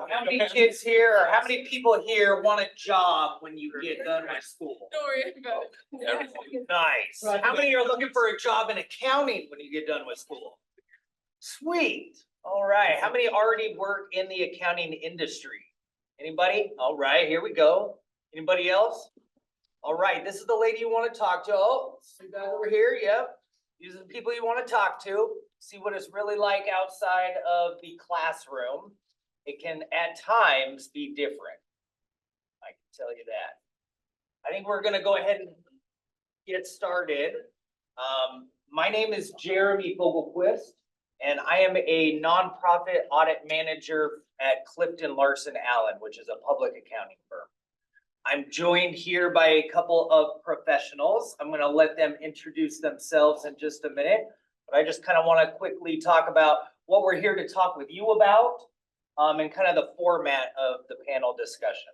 How many kids here, or how many people here want a job when you get done with school? Don't worry about it. Nice. How many are looking for a job in accounting when you get done with school? Sweet. All right. How many already work in the accounting industry? Anybody? All right, here we go. Anybody else? All right, this is the lady you want to talk to. Oh, you guys over here, yep. These are the people you want to talk to. See what it's really like outside of the classroom. It can at times be different. I can tell you that. I think we're gonna go ahead and get started. My name is Jeremy Fogelquist, and I am a nonprofit audit manager at Clifton Larson Allen, which is a public accounting firm. I'm joined here by a couple of professionals. I'm going to let them introduce themselves in just a minute, but I just kind of want to quickly talk about what we're here to talk with you about, and kind of the format of the panel discussion.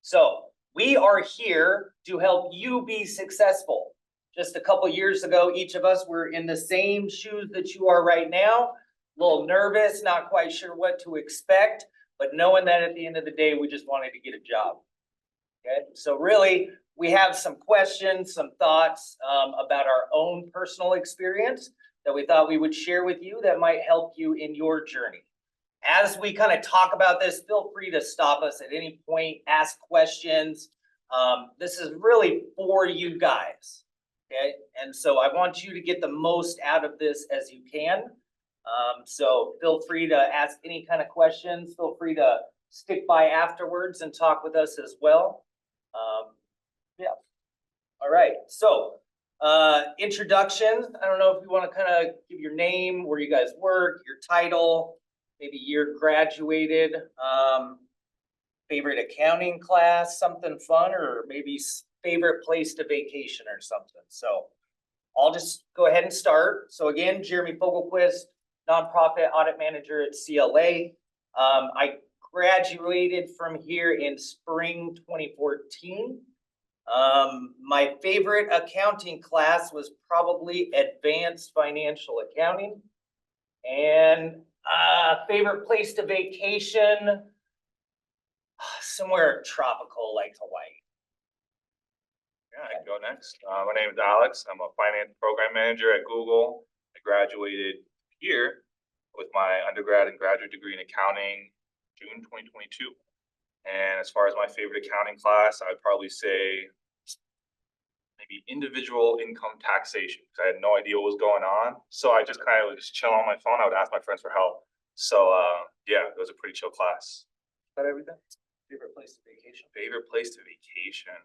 So we are here to help you be successful. Just a couple years ago, each of us were in the same shoes that you are right now, a little nervous, not quite sure what to expect, but knowing that at the end of the day, we just wanted to get a job. Okay, so really, we have some questions, some thoughts about our own personal experience that we thought we would share with you that might help you in your journey. As we kind of talk about this, feel free to stop us at any point, ask questions. This is really for you guys, okay? And so I want you to get the most out of this as you can. So feel free to ask any kind of questions. Feel free to stick by afterwards and talk with us as well. Yeah. All right. So introductions. I don't know if you want to kind of give your name, where you guys work, your title, maybe year graduated, favorite accounting class, something fun, or maybe favorite place to vacation or something. So I'll just go ahead and start. So again, Jeremy Fogelquist, nonprofit audit manager at CLA. I graduated from here in spring 2014. My favorite accounting class was probably advanced financial accounting. And favorite place to vacation, somewhere tropical like Hawaii. Yeah, I can go next. My name is Alex. I'm a finance program manager at Google. I graduated here with my undergrad and graduate degree in accounting June 2022. And as far as my favorite accounting class, I'd probably say maybe individual income taxation, because I had no idea what was going on. So I just kind of would just chill on my phone. I would ask my friends for help. So yeah, it was a pretty chill class. Is that everything? Favorite place to vacation? Favorite place to vacation?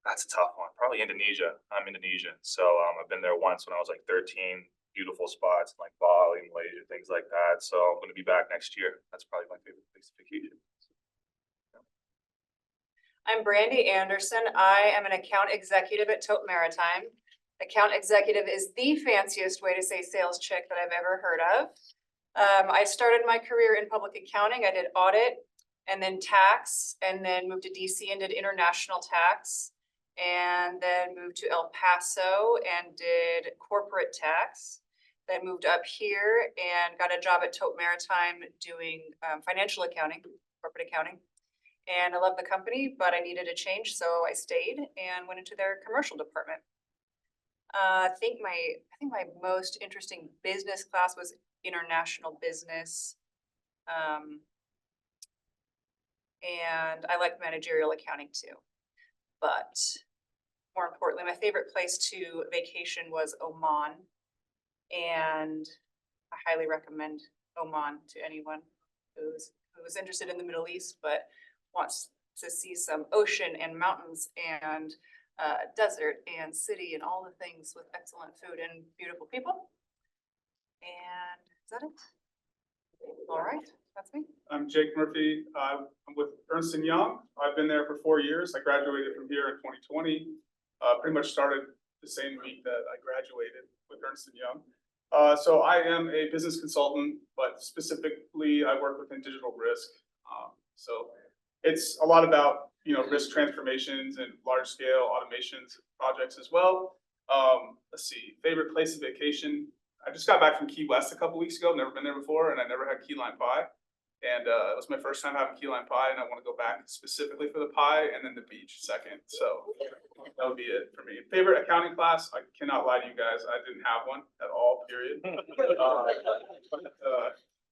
That's a tough one. Probably Indonesia. I'm Indonesian. So I've been there once when I was like 13. Beautiful spots like Bali, Malaysia, things like that. So I'm going to be back next year. That's probably my favorite place to vacation. I'm Brandy Anderson. I am an account executive at Tacoma Maritime. Account executive is the fanciest way to say sales chick that I've ever heard of. I started my career in public accounting. I did audit and then tax, and then moved to DC and did international tax, and then moved to El Paso and did corporate tax. Then moved up here and got a job at Tacoma Maritime doing financial accounting, corporate accounting. And I love the company, but I needed a change, so I stayed and went into their commercial department. I think my most interesting business class was international business. And I like managerial accounting too. But more importantly, my favorite place to vacation was Oman. And I highly recommend Oman to anyone who's interested in the Middle East, but wants to see some ocean and mountains and desert and city and all the things with excellent food and beautiful people. And is that it? All right, that's me. I'm Jake Murphy. I'm with Ernst & Young. I've been there for 4 years. I graduated from here in 2020. Pretty much started the same week that I graduated with Ernst & Young. So I am a business consultant, but specifically I work within digital risk. So it's a lot about, risk transformations and large scale automations projects as well. Let's see, favorite place of vacation. I just got back from Key West a couple weeks ago, never been there before, and I never had key lime pie. And it was my first time having key lime pie, and I want to go back specifically for the pie and then the beach second. So that would be it for me. Favorite accounting class? I cannot lie to you guys. I didn't have one at all, period.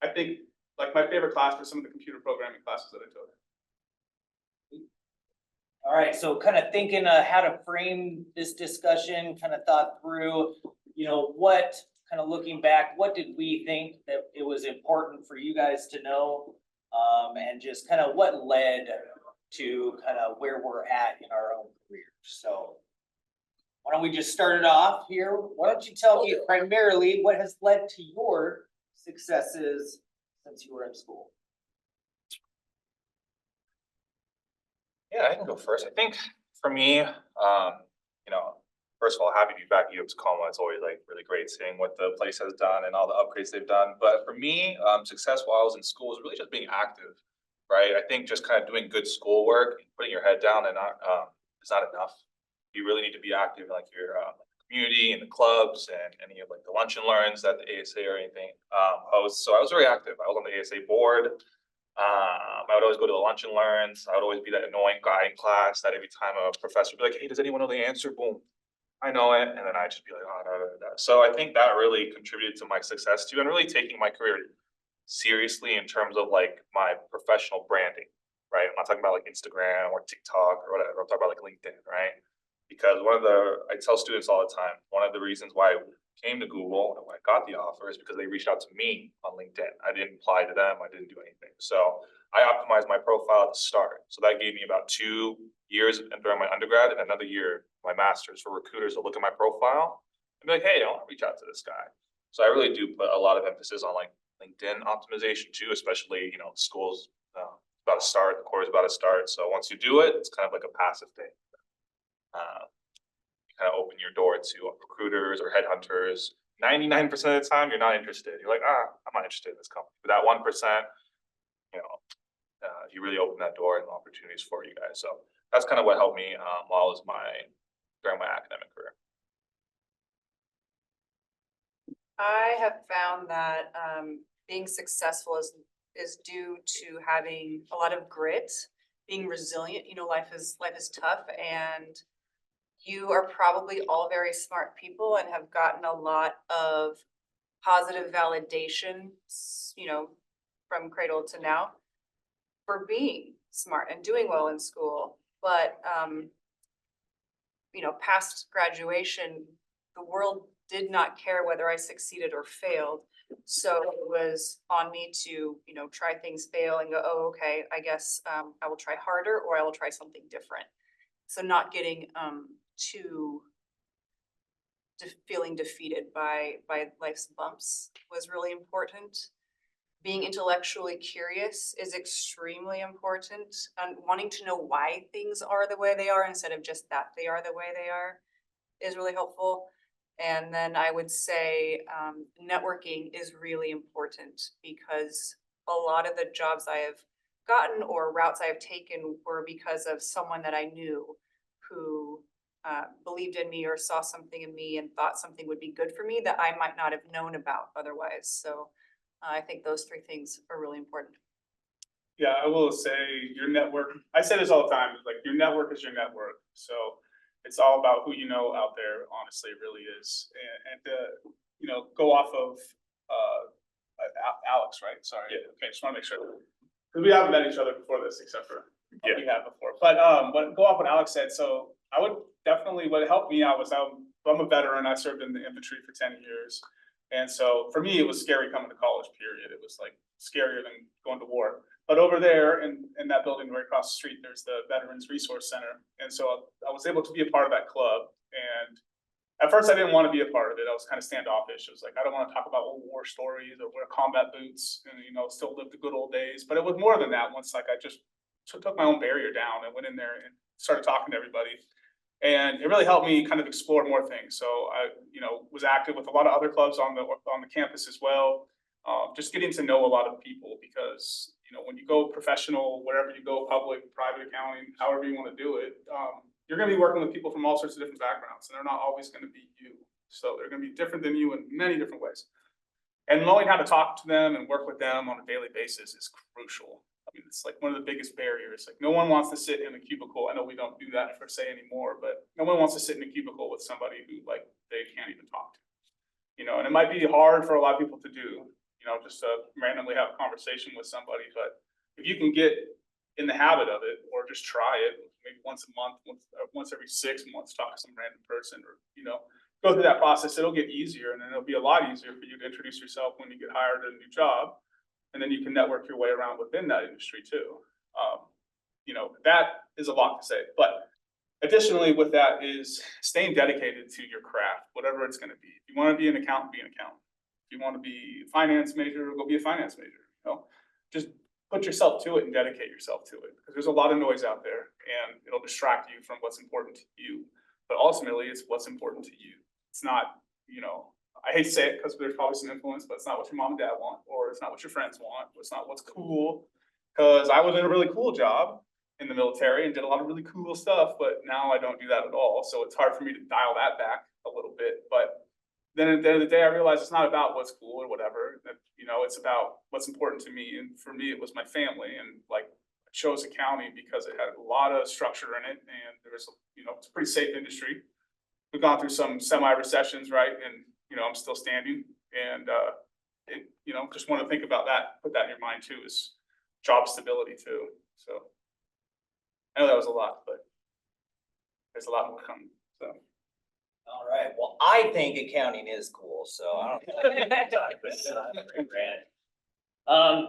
I think like my favorite class were some of the computer programming classes that I took. All right, so kind of thinking how to frame this discussion, kind of thought through, what, kind of looking back, what did we think that it was important for you guys to know? And just kind of what led to kind of where we're at in our own careers. So why don't we just start it off here? Why don't you tell me primarily what has led to your successes since you were in school? Yeah, I can go first. I think for me, first of all, happy to be back at U of Tacoma. It's always like really great seeing what the place has done and all the upgrades they've done. But for me, success while I was in school is really just being active, right? I think just kind of doing good schoolwork, putting your head down and not is not enough. You really need to be active in like your community and the clubs and any of like the lunch and learns that the ASA or anything hosts. So I was very active. I was on the ASA board. I would always go to the lunch and learns. I would always be that annoying guy in class that every time a professor would be like, hey, does anyone know the answer? Boom, I know it. And then I'd just be like, oh, no. So I think that really contributed to my success too, and really taking my career seriously in terms of like my professional branding, right? I'm not talking about like Instagram or TikTok or whatever. I'm talking about like LinkedIn, right? Because I tell students all the time, one of the reasons why I came to Google and when I got the offer is because they reached out to me on LinkedIn. I didn't apply to them. I didn't do anything. So I optimized my profile at the start. So that gave me about 2 years during my undergrad and another year, my master's, for recruiters to look at my profile and be like, hey, I want to reach out to this guy. So I really do put a lot of emphasis on like LinkedIn optimization too, especially, school's about to start, the quarter's about to start. So once you do it, it's kind of like a passive thing. You kind of open your door to recruiters or headhunters. 99% of the time, you're not interested. You're like, I'm not interested in this company. But that 1%, you really open that door and opportunities for you guys. So that's kind of what helped me during my academic career. I have found that being successful is due to having a lot of grit, being resilient. Life is tough, and you are probably all very smart people and have gotten a lot of positive validation, from cradle to now for being smart and doing well in school. But, past graduation, the world did not care whether I succeeded or failed. So it was on me to, try things, fail, and go, oh, okay, I guess I will try harder or I will try something different. So not getting too feeling defeated by life's bumps was really important. Being intellectually curious is extremely important, and wanting to know why things are the way they are instead of just that they are the way they are is really helpful. And then I would say networking is really important, because a lot of the jobs I have gotten or routes I have taken were because of someone that I knew who believed in me or saw something in me and thought something would be good for me that I might not have known about otherwise. So I think those 3 things are really important. Yeah, I will say your network, I say this all the time, like your network is your network. So it's all about who you know out there, honestly, it really is. And go off of Alex, right? Sorry. Yeah. Okay, just want to make sure. Because we haven't met each other before this, except for we have before. But go off what Alex said. So I would definitely, what helped me out was I'm a veteran. I served in the infantry for 10 years. And so for me, it was scary coming to college, period. It was like scarier than going to war. But over there in that building right across the street, there's the Veterans Resource Center. And so I was able to be a part of that club. And at first I didn't want to be a part of it. I was kind of standoffish. It was like, I don't want to talk about old war stories or wear combat boots and, still live the good old days. But it was more than that. Once I just took my own barrier down and went in there and started talking to everybody. And it really helped me kind of explore more things. So I, was active with a lot of other clubs on the campus as well. Just getting to know a lot of people, because, when you go professional, wherever you go, public, private accounting, however you want to do it, you're going to be working with people from all sorts of different backgrounds, and they're not always going to be you. So they're gonna be different than you in many different ways. And knowing how to talk to them and work with them on a daily basis is crucial. I mean, it's like one of the biggest barriers. Like, no one wants to sit in a cubicle. I know we don't do that per se anymore, but no one wants to sit in a cubicle with somebody who like they can't even talk to. You know, and it might be hard for a lot of people to do, you know, just to randomly have a conversation with somebody, but if you can get in the habit of it, or just try it, maybe once a month, once every 6 months, talk to some random person, or, you know, go through that process, it'll get easier, and then it'll be a lot easier for you to introduce yourself when you get hired at a new job. And then you can network your way around within that industry too. You know, that is a lot to say, but additionally with that is staying dedicated to your craft, whatever it's gonna be. If you wanna be an accountant, be an accountant. If you wanna be a finance major, go be a finance major, you know? Just put yourself to it and dedicate yourself to it, because there's a lot of noise out there and it'll distract you from what's important to you. But ultimately, it's what's important to you. It's not, you know, I hate to say it because there's probably some influence, but it's not what your mom and dad want, or it's not what your friends want, or it's not what's cool. Because I was in a really cool job in the military and did a lot of really cool stuff, but now I don't do that at all. So it's hard for me to dial that back a little bit. But then at the end of the day, I realized it's not about what's cool or whatever. That, you know, it's about what's important to me. And for me, it was my family. And like, I chose accounting because it had a lot of structure in it, and there was, you know, it's a pretty safe industry. We've gone through some semi-recessions, right? And you know, I'm still standing, and you know, just want to think about that, put that in your mind too, is job stability too. So I know that was a lot, but there's a lot more coming, so. All right, well, I think accounting is cool, so I don't.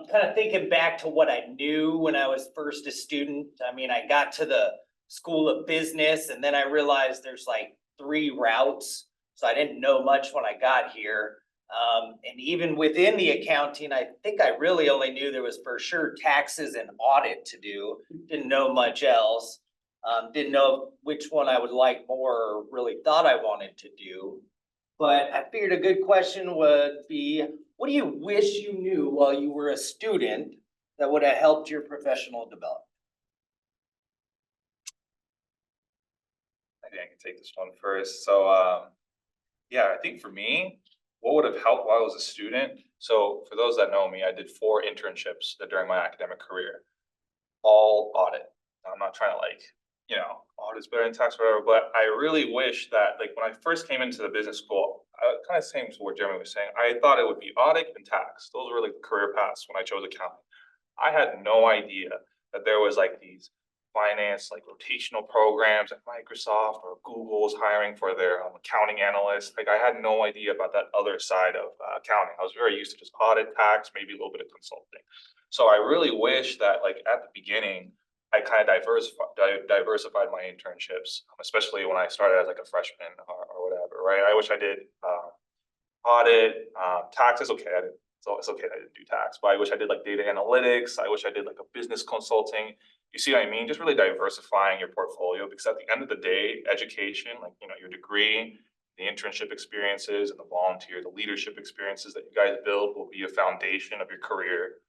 Kind of thinking back to what I knew when I was first a student. I mean, I got to the School of Business, and then I realized there's like 3 routes. So I didn't know much when I got here. And even within the accounting, I think I really only knew there was for sure taxes and audit to do. Didn't know much else. Didn't know which one I would like more, or really thought I wanted to do. But I figured a good question would be, what do you wish you knew while you were a student that would have helped your professional development? I think I can take this one first. So, yeah, I think for me, what would have helped while I was a student? So for those that know me, I did 4 internships during my academic career, all audit. I'm not trying to like, you know, audit's better than tax, whatever, but I really wish that like when I first came into the business school, kind of same to what Jeremy was saying, I thought it would be audit and tax. Those were like career paths when I chose accounting. I had no idea that there was like these finance, like rotational programs at Microsoft, or Google was hiring for their accounting analysts. Like I had no idea about that other side of accounting. I was very used to just audit, tax, maybe a little bit of consulting. So I really wish that like at the beginning, I kind of diversified my internships, especially when I started as like a freshman or whatever, right? I wish I did audit, tax is okay. So it's okay that I didn't do tax, but I wish I did like data analytics. I wish I did like a business consulting. You see what I mean? Just really diversifying your portfolio, because at the end of the day, education, like, you know, your degree, the internship experiences and the volunteer, the leadership experiences that you guys build will be a foundation of your career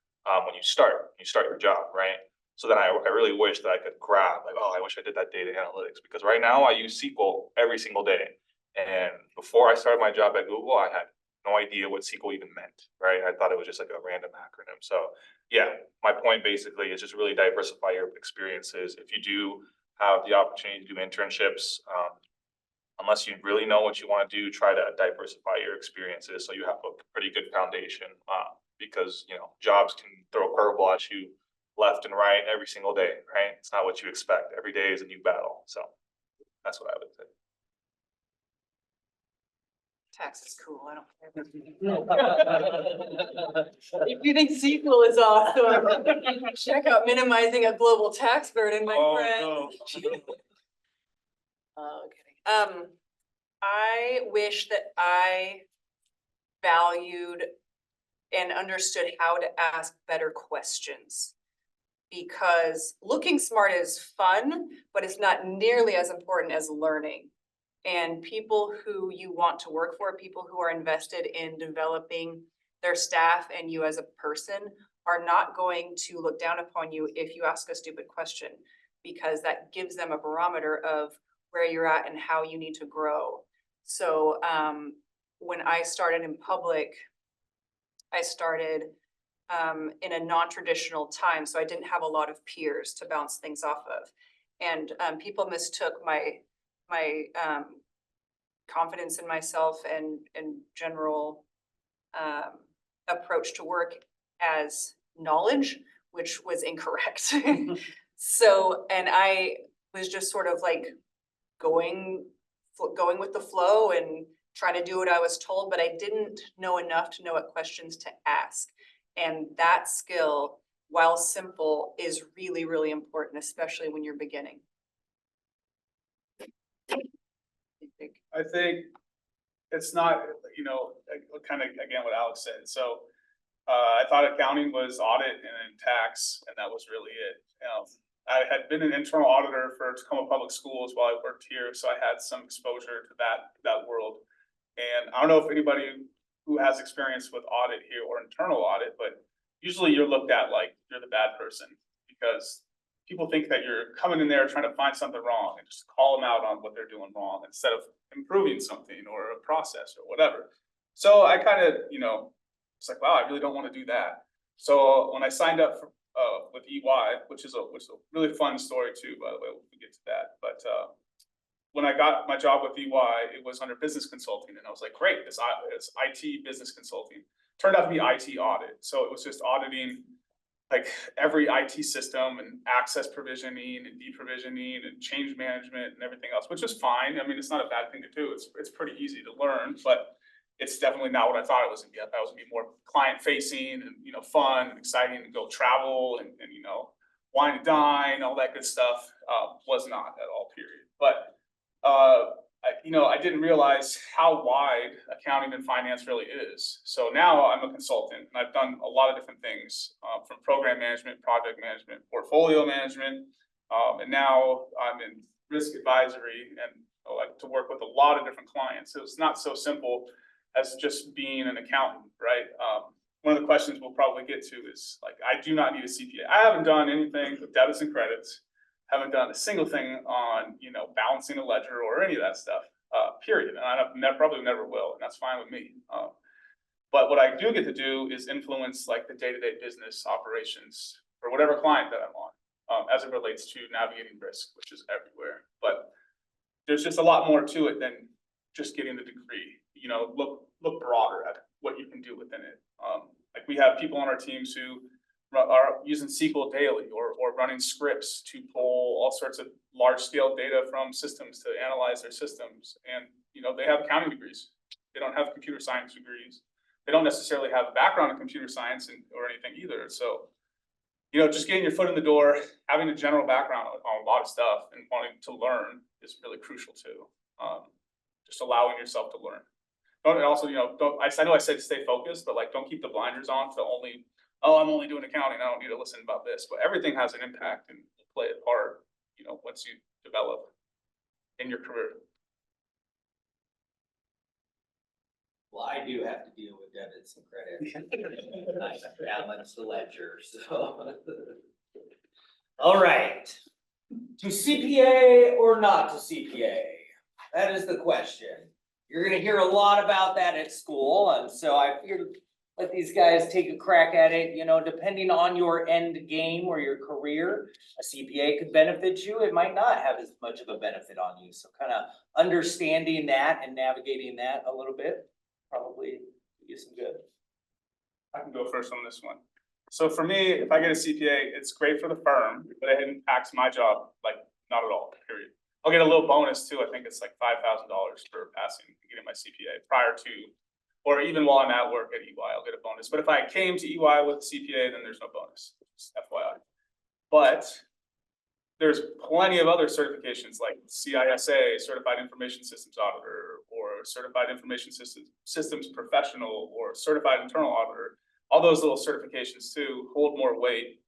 when you start your job, right? So then I really wish that I could grab like, oh, I wish I did that data analytics, because right now I use SQL every single day. And before I started my job at Google, I had no idea what SQL even meant, right? I thought it was just like a random acronym. So yeah, my point basically is just really diversify your experiences. If you do have the opportunity to do internships, unless you really know what you want to do, try to diversify your experiences so you have a pretty good foundation, because, you know, jobs can throw a curveball at you left and right every single day, right? It's not what you expect. Every day is a new battle. So that's what I would say. Tax is cool, I don't care. If you think SQL is awesome, check out minimizing a global tax burden, my friend. Okay. I wish that I valued and understood how to ask better questions. Because looking smart is fun, but it's not nearly as important as learning. And people who you want to work for, people who are invested in developing their staff and you as a person, are not going to look down upon you if you ask a stupid question, because that gives them a barometer of where you're at and how you need to grow. So, when I started in public, I started in a non-traditional time, so I didn't have a lot of peers to bounce things off of. And people mistook my confidence in myself and general approach to work as knowledge, which was incorrect. So, and I was just sort of like going with the flow and trying to do what I was told, but I didn't know enough to know what questions to ask. And that skill, while simple, is really, really important, especially when you're beginning. I think it's not, kind of, again, what Alex said, so. I thought accounting was audit and then tax, and that was really it. I had been an internal auditor for Tacoma Public Schools while I worked here, so I had some exposure to that world. And I don't know if anybody who has experience with audit here or internal audit, but usually you're looked at like you're the bad person because people think that you're coming in there trying to find something wrong and just call them out on what they're doing wrong instead of improving something or a process or whatever. So I kind of, it's like, wow, I really don't want to do that. So when I signed up for, with EY, which is a really fun story too, by the way, we'll get to that. But when I got my job with EY, it was under business consulting, and I was like, great, it's IT business consulting. Turned out to be IT audit, so it was just auditing like every IT system and access provisioning and deprovisioning and change management and everything else, which is fine. I mean, it's not a bad thing to do. It's pretty easy to learn, but it's definitely not what I thought it was gonna be. I thought it was gonna be more client facing and, fun and exciting to go travel and wine and dine, all that good stuff. Was not at all, period. But, I didn't realize how wide accounting and finance really is. So now I'm a consultant and I've done a lot of different things, from program management, project management, portfolio management. And now I'm in risk advisory and I like to work with a lot of different clients. So it's not so simple as just being an accountant, right? One of the questions we'll probably get to is like, I do not need a CPA. I haven't done anything with debits and credits, haven't done a single thing on, balancing a ledger or any of that stuff, period. And I probably never will, and that's fine with me. But what I do get to do is influence like the day-to-day business operations for whatever client that I'm on, as it relates to navigating risk, which is everywhere. But there's just a lot more to it than just getting the degree. Look broader at what you can do within it. Like we have people on our teams who are using SQL daily or running scripts to pull all sorts of large scale data from systems to analyze their systems. And, they have accounting degrees. They don't have computer science degrees. They don't necessarily have a background in computer science or anything either. So, just getting your foot in the door, having a general background on a lot of stuff and wanting to learn is really crucial too. Just allowing yourself to learn. Don't also, I know I said stay focused, but like, don't keep the blinders on to only, I'm only doing accounting. I don't need to listen about this, but everything has an impact and play a part, once you develop in your career. Well, I do have to deal with debits and credits. I balance the ledger, so. All right. To CPA or not to CPA? That is the question. You're gonna hear a lot about that at school, and so I figured let these guys take a crack at it. Depending on your end game or your career, a CPA could benefit you. It might not have as much of a benefit on you. So kind of understanding that and navigating that a little bit probably do you some good. I can go first on this one. So for me, if I get a CPA, it's great for the firm, but it impacts my job, like not at all, period. I'll get a little bonus too. I think it's like $5,000 for passing and getting my CPA prior to, or even while I'm at work at EY, I'll get a bonus. But if I came to EY with a CPA, then there's no bonus, just FYI. But there's plenty of other certifications like CISA, Certified Information Systems Auditor, or Certified Information Systems Professional, or Certified Internal Auditor. All those little certifications too hold more weight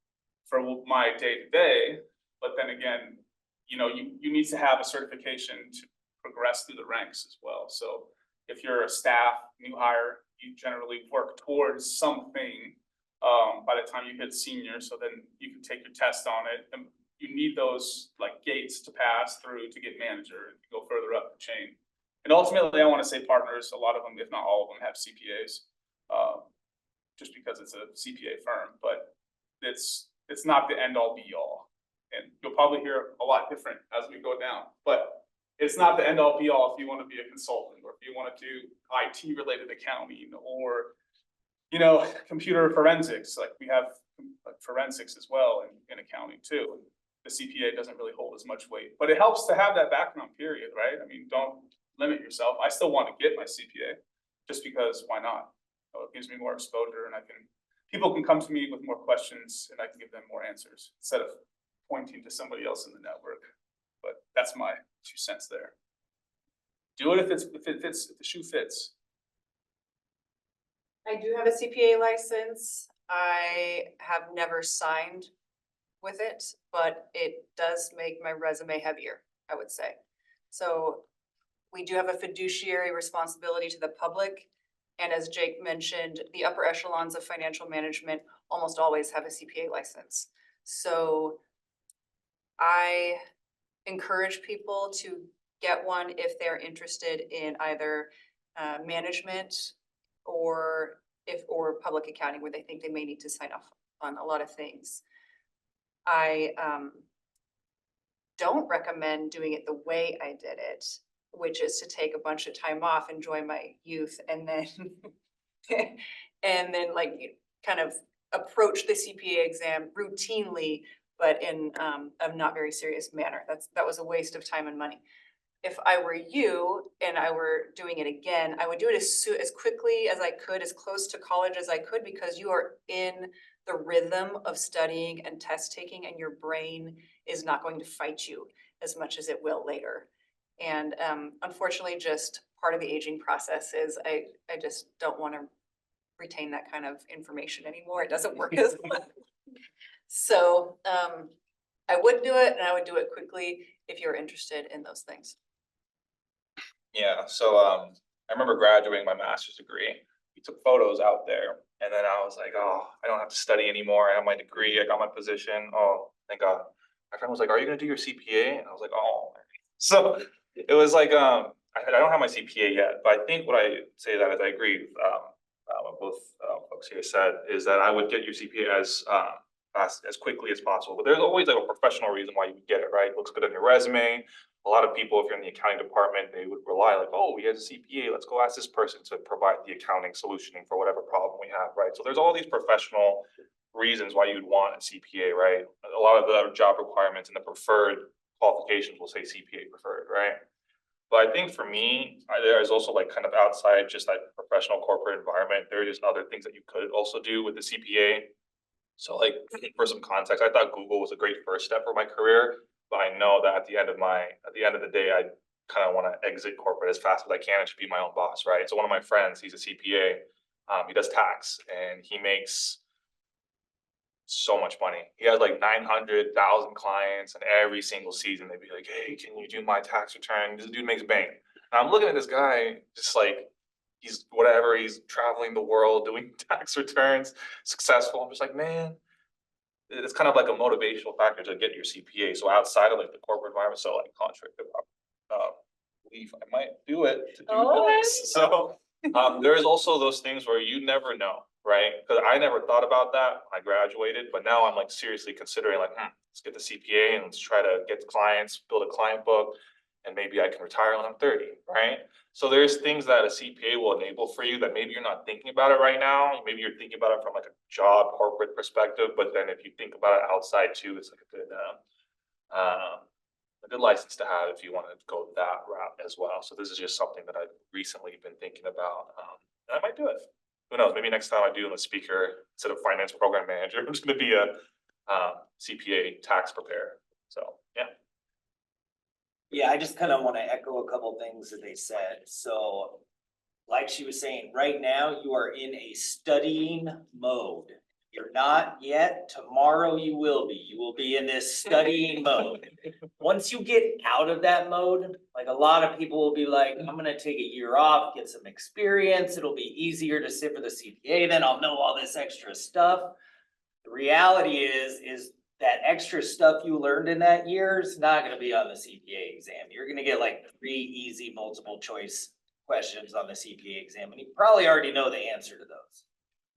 for my day-to-day, but then again, you need to have a certification to progress through the ranks as well. So if you're a staff, new hire, you generally work towards something by the time you hit senior, so then you can take your test on it. And you need those like gates to pass through to get manager and go further up the chain. And ultimately, I want to say partners, a lot of them, if not all of them, have CPAs. Just because it's a CPA firm, but it's not the end all be all. And you'll probably hear a lot different as we go down, but it's not the end all be all if you want to be a consultant, or if you want to do IT related accounting, or, you know, computer forensics. Like we have like forensics as well in accounting too. The CPA doesn't really hold as much weight, but it helps to have that background period, right? I mean, don't limit yourself. I still want to get my CPA just because why not? So it gives me more exposure, and people can come to me with more questions and I can give them more answers instead of pointing to somebody else in the network. But that's my 2 cents there. Do it if it fits, if the shoe fits. I do have a CPA license. I have never signed with it, but it does make my resume heavier, I would say. So we do have a fiduciary responsibility to the public. And as Jake mentioned, the upper echelons of financial management almost always have a CPA license. So I encourage people to get one if they're interested in either management or public accounting, where they think they may need to sign off on a lot of things. I don't recommend doing it the way I did it, which is to take a bunch of time off, enjoy my youth, and then like kind of approach the CPA exam routinely, but in a not very serious manner. That was a waste of time and money. If I were you and I were doing it again, I would do it as quickly as I could, as close to college as I could, because you are in the rhythm of studying and test taking, and your brain is not going to fight you as much as it will later. And unfortunately, just part of the aging process is I just don't want to retain that kind of information anymore. It doesn't work as well. So I would do it, and I would do it quickly if you're interested in those things. Yeah, so I remember graduating my master's degree. We took photos out there, and then I was like, oh, I don't have to study anymore. I have my degree, I got my position. Oh, thank God. My friend was like, are you gonna do your CPA? And I was like, oh. So it was like, I don't have my CPA yet, but I think what I say that is I agree with what both folks here said, is that I would get your CPA as fast, as quickly as possible. But there's always like a professional reason why you would get it, right? It looks good on your resume. A lot of people, if you're in the accounting department, they would rely like, oh, he has a CPA, let's go ask this person to provide the accounting solutioning for whatever problem we have, right? So there's all these professional reasons why you'd want a CPA, right? A lot of the job requirements and the preferred qualifications will say CPA preferred, right? But I think for me, there's also like kind of outside just that professional corporate environment, there are just other things that you could also do with the CPA. So like for some context, I thought Google was a great first step for my career. But I know that at the end of the day, I kind of want to exit corporate as fast as I can and just be my own boss, right? So one of my friends, he's a CPA, he does tax, and he makes so much money. He has like 900,000 clients, and every single season they'd be like, hey, can you do my tax return? This dude makes bank. And I'm looking at this guy, just like, he's whatever, he's traveling the world doing tax returns, successful. I'm just like, man, it's kind of like a motivational factor to get your CPA. So outside of like the corporate environment, so like contract belief, I might do it to do this. So there's also those things where you never know, right? Because I never thought about that when I graduated, but now I'm like seriously considering like, let's get the CPA and let's try to get the clients, build a client book, and maybe I can retire when I'm 30, right? So there's things that a CPA will enable for you that maybe you're not thinking about it right now. Maybe you're thinking about it from like a job corporate perspective, but then if you think about it outside too, it's like a good license to have if you want to go that route as well. So this is just something that I've recently been thinking about. And I might do it. Who knows? Maybe next time I do a speaker instead of finance program manager, I'm just going to be a CPA tax preparer. So yeah. Yeah, I just kind of want to echo a couple things that they said. So like she was saying, right now you are in a studying mode. You're not yet. Tomorrow you will be. You will be in this studying mode. Once you get out of that mode, like a lot of people will be like, I'm going to take a year off, get some experience. It'll be easier to sit for the CPA. Then I'll know all this extra stuff. The reality is that extra stuff you learned in that year is not gonna be on the CPA exam. You're gonna get like 3 easy multiple choice questions on the CPA exam, and you probably already know the answer to those.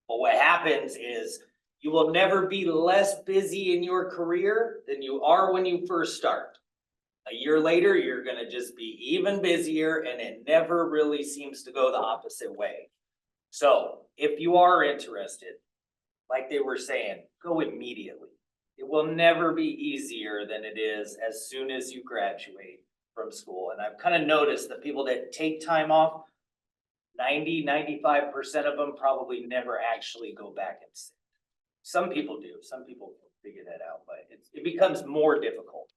But what happens is you will never be less busy in your career than you are when you first start. A year later, you're gonna just be even busier, and it never really seems to go the opposite way. So if you are interested, like they were saying, go immediately. It will never be easier than it is as soon as you graduate from school. And I've kind of noticed that people that take time off, 95% of them probably never actually go back and sit. Some people do, some people figure that out, but it becomes more difficult.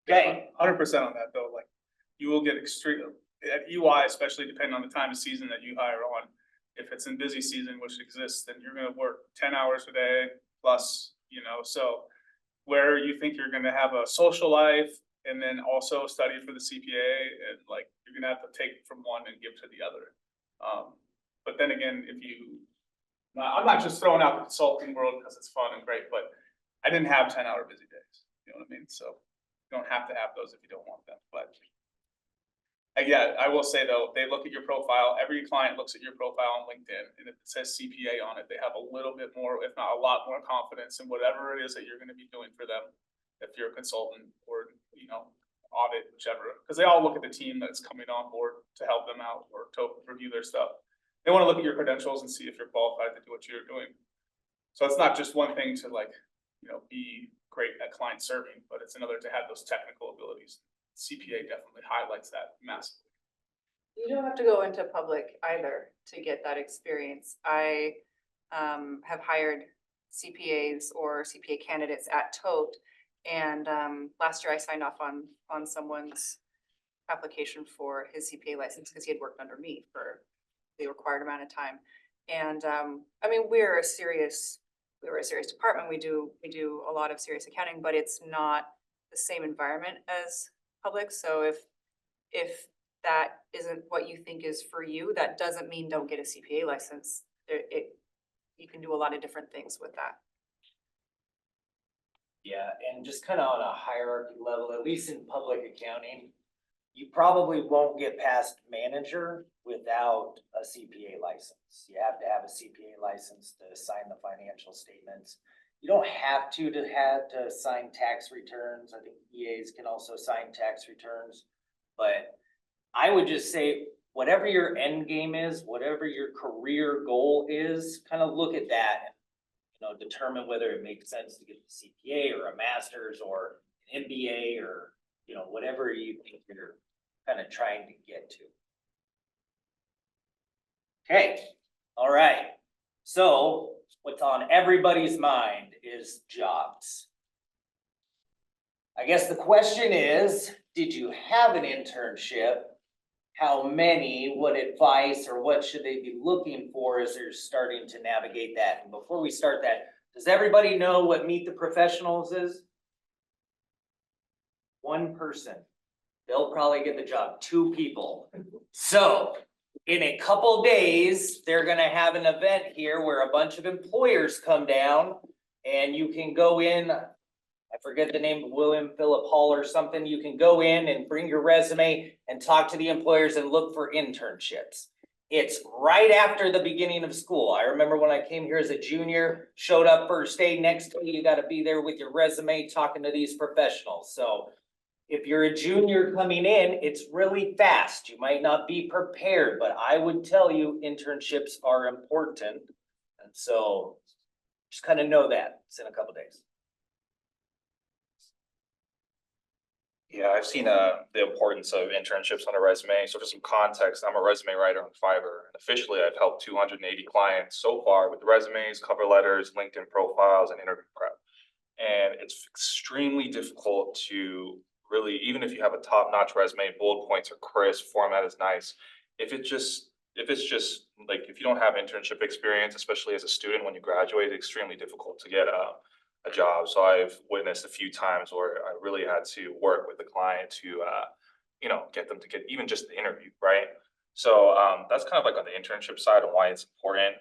Okay, 100% on that though, like, you will get extreme, at UI, especially depending on the time of season that you hire on. If it's in busy season, which exists, then you're gonna work 10 hours a day plus, you know, so. Where you think you're gonna have a social life and then also study for the CPA, and like, you're gonna have to take from one and give to the other. But then again, if you, I'm not just throwing out the consulting world because it's fun and great, but I didn't have 10-hour busy days, you know what I mean? So you don't have to have those if you don't want them, but. Yeah, I will say though, they look at your profile, every client looks at your profile on LinkedIn, and if it says CPA on it, they have a little bit more, if not a lot more confidence in whatever it is that you're gonna be doing for them. If you're a consultant or, you know, audit, whichever, because they all look at the team that's coming on board to help them out or to review their stuff. They wanna look at your credentials and see if you're qualified to do what you're doing. So it's not just one thing to like, you know, be great at client serving, but it's another to have those technical abilities. CPA definitely highlights that massively. You don't have to go into public either to get that experience. I have hired CPAs or CPA candidates at Tote. And last year I signed off on someone's application for his CPA license because he had worked under me for the required amount of time. And I mean, we were a serious department. We do a lot of serious accounting, but it's not the same environment as public. So if that isn't what you think is for you, that doesn't mean don't get a CPA license. You can do a lot of different things with that. yeah, and just kind of on a hierarchy level, at least in public accounting, you probably won't get past manager without a CPA license. You have to have a CPA license to sign the financial statements. You don't have to sign tax returns. I think EAs can also sign tax returns. But I would just say, whatever your end game is, whatever your career goal is, kind of look at that and, you know, determine whether it makes sense to get the CPA or a master's or an MBA or, you know, whatever you think you're kind of trying to get to. Okay, all right. So what's on everybody's mind is jobs. I guess the question is, did you have an internship? How many, what advice, or what should they be looking for as they're starting to navigate that? And before we start that, does everybody know what Meet the Professionals is? One person. They'll probably get the job, 2 people. So in a couple days, they're gonna have an event here where a bunch of employers come down and you can go in. I forget the name, William Phillip Hall or something. You can go in and bring your resume and talk to the employers and look for internships. It's right after the beginning of school. I remember when I came here as a junior, showed up first day, next day you gotta be there with your resume talking to these professionals. So if you're a junior coming in, it's really fast. You might not be prepared, but I would tell you internships are important. And so just kind of know that it's in a couple days. Yeah, I've seen the importance of internships on a resume. So for some context, I'm a resume writer on Fiverr. And officially, I've helped 280 clients so far with resumes, cover letters, LinkedIn profiles, and interview prep. And it's extremely difficult to really, even if you have a top-notch resume, bullet points are crisp, format is nice. If it's just like, if you don't have internship experience, especially as a student when you graduate, it's extremely difficult to get a job. So I've witnessed a few times where I really had to work with the client to, you know, get them to get even just the interview, right? So that's kind of like on the internship side and why it's important.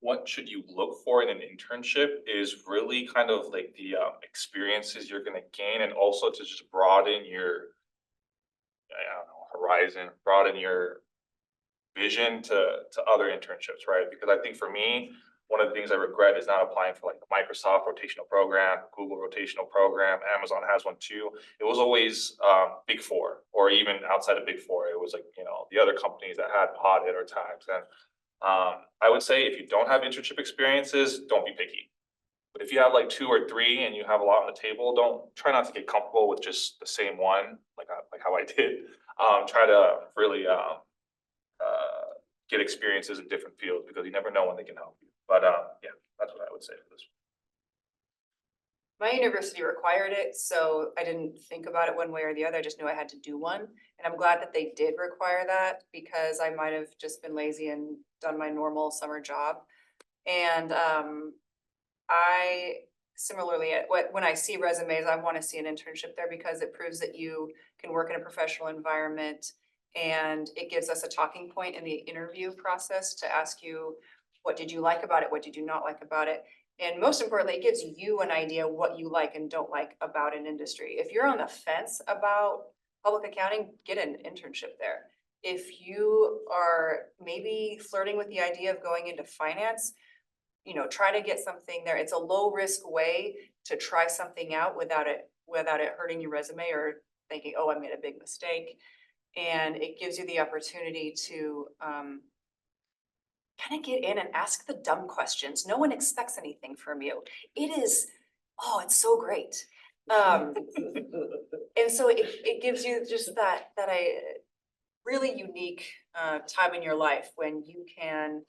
what should you look for in an internship is really kind of like the experiences you're gonna gain, and also to just broaden your, I don't know, horizon, broaden your vision to other internships, right? Because I think for me, one of the things I regret is not applying for like the Microsoft rotational program, Google rotational program, Amazon has one too. It was always Big Four, or even outside of Big Four, it was like, you know, the other companies that had audit or tax. And I would say if you don't have internship experiences, don't be picky. But if you have like 2 or 3 and you have a lot on the table, don't try not to get comfortable with just the same one, like how I did. Try to really get experiences in different fields, because you never know when they can help you. But yeah, that's what I would say for this. My university required it, so I didn't think about it one way or the other. I just knew I had to do one. And I'm glad that they did require that, because I might have just been lazy and done my normal summer job. And I similarly, when I see resumes, I want to see an internship there, because it proves that you can work in a professional environment. And it gives us a talking point in the interview process to ask you, what did you like about it? What did you not like about it? And most importantly, it gives you an idea what you like and don't like about an industry. If you're on the fence about public accounting, get an internship there. If you are maybe flirting with the idea of going into finance, you know, try to get something there. It's a low risk way to try something out without it hurting your resume or thinking, oh, I made a big mistake. And it gives you the opportunity to kind of get in and ask the dumb questions. No one expects anything from you. It is, oh, it's so great. And so it gives you just that really unique time in your life when you can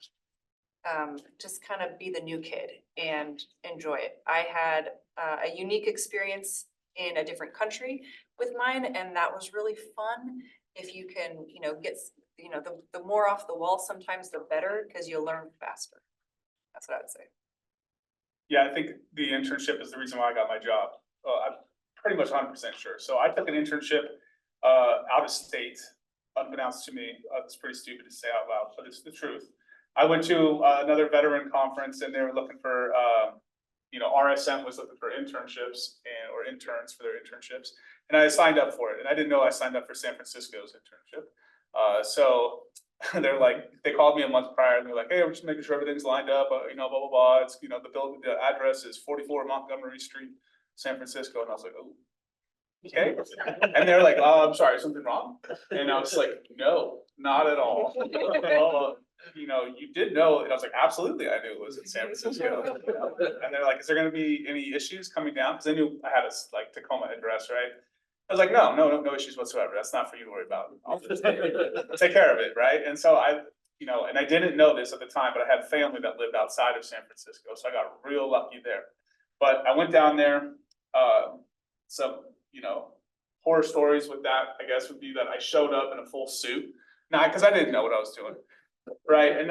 just kind of be the new kid and enjoy it. I had a unique experience in a different country with mine, and that was really fun. If you can, you know, get, you know, the more off the wall, sometimes the better, because you'll learn faster. That's what I would say. Yeah, I think the internship is the reason why I got my job. I'm pretty much 100% sure. So I took an internship out of state, unbeknownst to me. It's pretty stupid to say out loud, but it's the truth. I went to another veteran conference, and they were looking for, you know, RSM was looking for internships or interns for their internships. And I signed up for it, and I didn't know I signed up for San Francisco's internship. So they're like, they called me a month prior, and they're like, hey, we're just making sure everything's lined up, you know, blah, blah, blah. It's, you know, the address is 44 Montgomery Street, San Francisco. And I was like, oh, okay. And they're like, oh, I'm sorry, something wrong? And I was like, no, not at all. You know, you did know. And I was like, absolutely, I knew it was in San Francisco. And they're like, is there gonna be any issues coming down? Because they knew I had a like Tacoma address, right? I was like, no issues whatsoever. That's not for you to worry about. I'll just take care of it, right? And so you know, and I didn't know this at the time, but I had family that lived outside of San Francisco, so I got real lucky there. But I went down there. Some, you know, horror stories with that, I guess, would be that I showed up in a full suit. Now, because I didn't know what I was doing. Right, and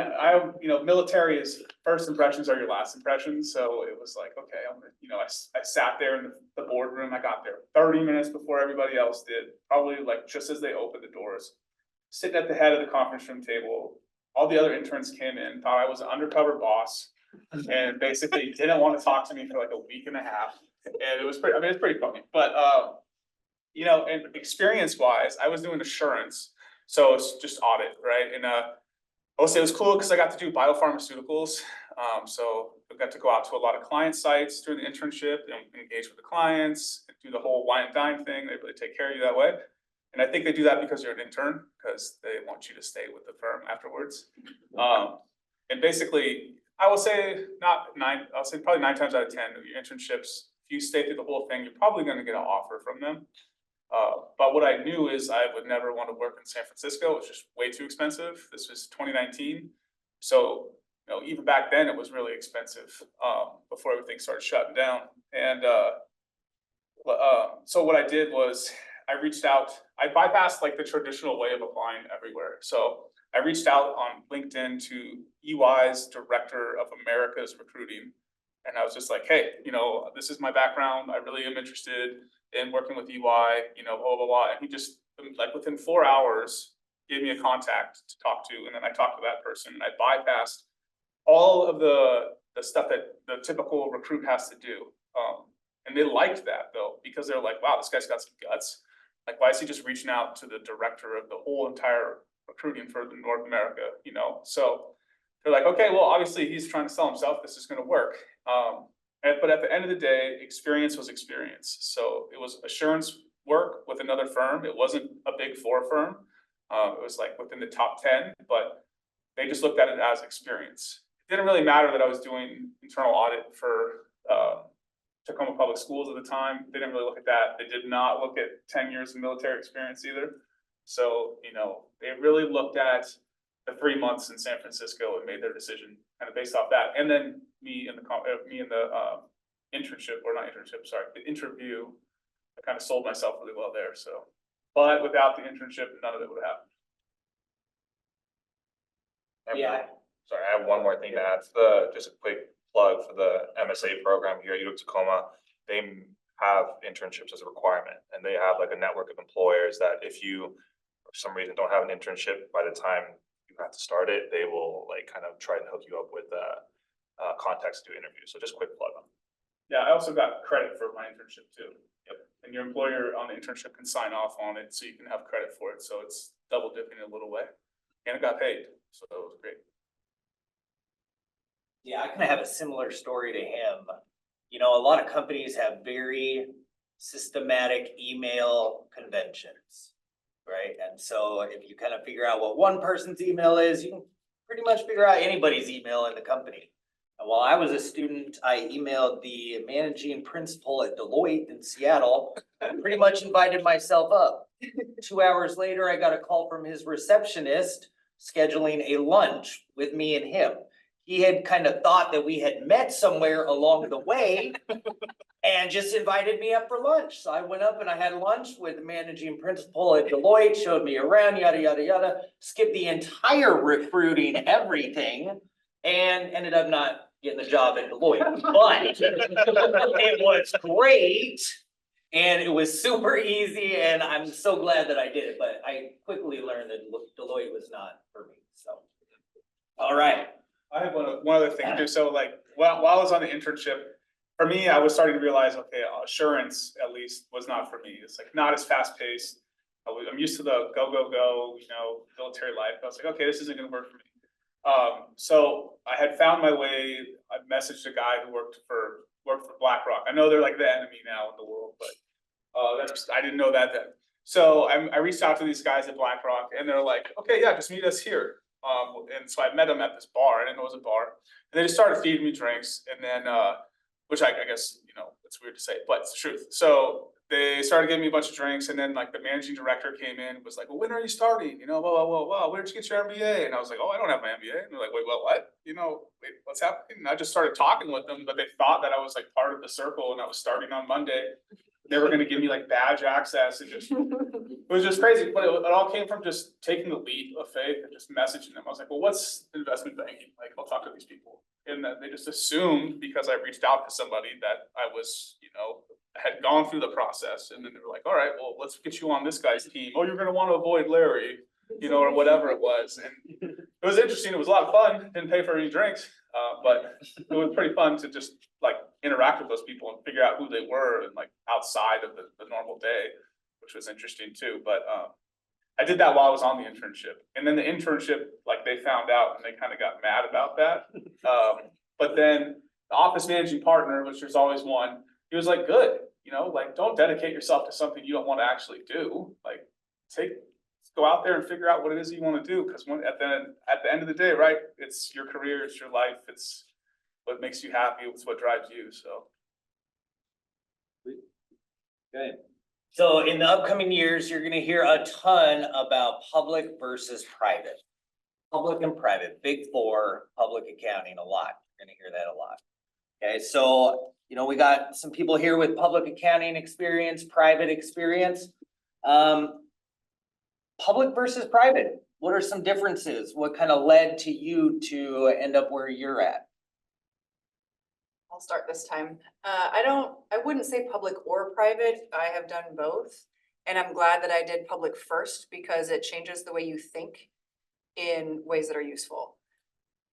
you know, military is first impressions are your last impressions, so it was like, okay, you know, I sat there in the boardroom. I got there 30 minutes before everybody else did, probably like just as they opened the doors, sitting at the head of the conference room table. All the other interns came in, thought I was an undercover boss, and basically didn't want to talk to me for like a week and a half, and it was pretty, I mean, it's pretty funny, but you know, and experience wise, I was doing assurance, so it's just audit, right, and I would say it was cool because I got to do biopharmaceuticals. So I got to go out to a lot of client sites during the internship and engage with the clients, and do the whole wine and dine thing. They really take care of you that way. And I think they do that because you're an intern, because they want you to stay with the firm afterwards. And basically, I will say I'll say probably 9 times out of 10 of your internships, if you stay through the whole thing, you're probably going to get an offer from them. But what I knew is I would never want to work in San Francisco. It was just way too expensive. This was 2019. So, you know, even back then it was really expensive, before everything started shutting down. And so what I did was I reached out, I bypassed like the traditional way of applying everywhere. So I reached out on LinkedIn to EY's Director of America's Recruiting. And I was just like, hey, you know, this is my background. I really am interested in working with EY, you know, blah, blah, blah. And he just, like within 4 hours, gave me a contact to talk to. And then I talked to that person, and I bypassed all of the stuff that the typical recruit has to do. And they liked that though, because they're like, wow, this guy's got some guts. Like, why is he just reaching out to the director of the whole entire recruiting for North America, you know? So they're like, okay, well, obviously he's trying to sell himself. This is gonna work. But at the end of the day, experience was experience. So it was assurance work with another firm. It wasn't a Big Four firm. It was like within the top 10, but they just looked at it as experience. It didn't really matter that I was doing internal audit for Tacoma Public Schools at the time. They didn't really look at that. They did not look at 10 years of military experience either. So, you know, they really looked at the 3 months in San Francisco and made their decision kind of based off that. And then me in the internship, or not internship, sorry, the interview, I kind of sold myself really well there. So, but without the internship, none of it would have happened. Yeah. Sorry, I have one more thing to add to just a quick plug for the MSA program here at U of Tacoma. They have internships as a requirement, and they have like a network of employers that if you, for some reason, don't have an internship by the time you have to start it, they will like kind of try and hook you up with contacts to do interviews. So just quick plug on. Yeah, I also got credit for my internship too. Yep. And your employer on the internship can sign off on it, so you can have credit for it. So it's double dipping in a little way, and it got paid, so that was great. Yeah, I kind of have a similar story to him. You know, a lot of companies have very systematic email conventions, right? And so if you kind of figure out what one person's email is, you can pretty much figure out anybody's email in the company. And while I was a student, I emailed the managing principal at Deloitte in Seattle, and pretty much invited myself up. 2 hours later, I got a call from his receptionist scheduling a lunch with me and him. He had kind of thought that we had met somewhere along the way and just invited me up for lunch. So I went up and I had lunch with the managing principal at Deloitte, showed me around, yada, yada, yada, skipped the entire recruiting, everything, and ended up not getting the job at Deloitte. But it was great and it was super easy, and I'm so glad that I did it. But I quickly learned that Deloitte was not for me, so. All right. I have one other thing too. So like, while I was on the internship, for me, I was starting to realize, okay, assurance at least was not for me. It's like not as fast paced. I'm used to the go, go, go, you know, military life. I was like, okay, this isn't gonna work for me. So I had found my way. I messaged a guy who worked for BlackRock. I know they're like the enemy now in the world, but I didn't know that then. So I reached out to these guys at BlackRock, and they're like, okay, yeah, just meet us here. And so I met them at this bar. I didn't know it was a bar. And they just started feeding me drinks. And then, which I guess, you know, it's weird to say, but it's the truth. So they started giving me a bunch of drinks. And then like the managing director came in and was like, well, when are you starting? You know, blah, blah, blah, blah. Where did you get your MBA? And I was like, oh, I don't have my MBA. And they're like, wait, what? You know, wait, what's happening? And I just started talking with them, but they thought that I was like part of the circle and I was starting on Monday. They were going to give me like badge access and just, it was just crazy. But it all came from just taking the leap of faith and just messaging them. I was like, well, what's investment banking? Like, I'll talk to these people. And that they just assumed because I reached out to somebody that I was, you know, had gone through the process. And then they were like, all right, well, let's get you on this guy's team. Oh, you're going to want to avoid Larry, you know, or whatever it was. And it was interesting. It was a lot of fun. Didn't pay for any drinks, but it was pretty fun to just like interact with those people and figure out who they were and like outside of the normal day, which was interesting too. But I did that while I was on the internship. And then the internship, like they found out and they kind of got mad about that. But then the office managing partner, which there's always one, he was like, good, you know, like don't dedicate yourself to something you don't want to actually do. Like go out there and figure out what it is you want to do. Because at the end of the day, right, it's your career, it's your life, it's what makes you happy, it's what drives you. So. Good. So in the upcoming years, you're gonna hear a ton about public versus private. Public and private, Big Four, public accounting, a lot. You're gonna hear that a lot. Okay, so, you know, we got some people here with public accounting experience, private experience. Public versus private, what are some differences? What kind of led to you to end up where you're at? I'll start this time. I wouldn't say public or private. I have done both. And I'm glad that I did public first because it changes the way you think in ways that are useful.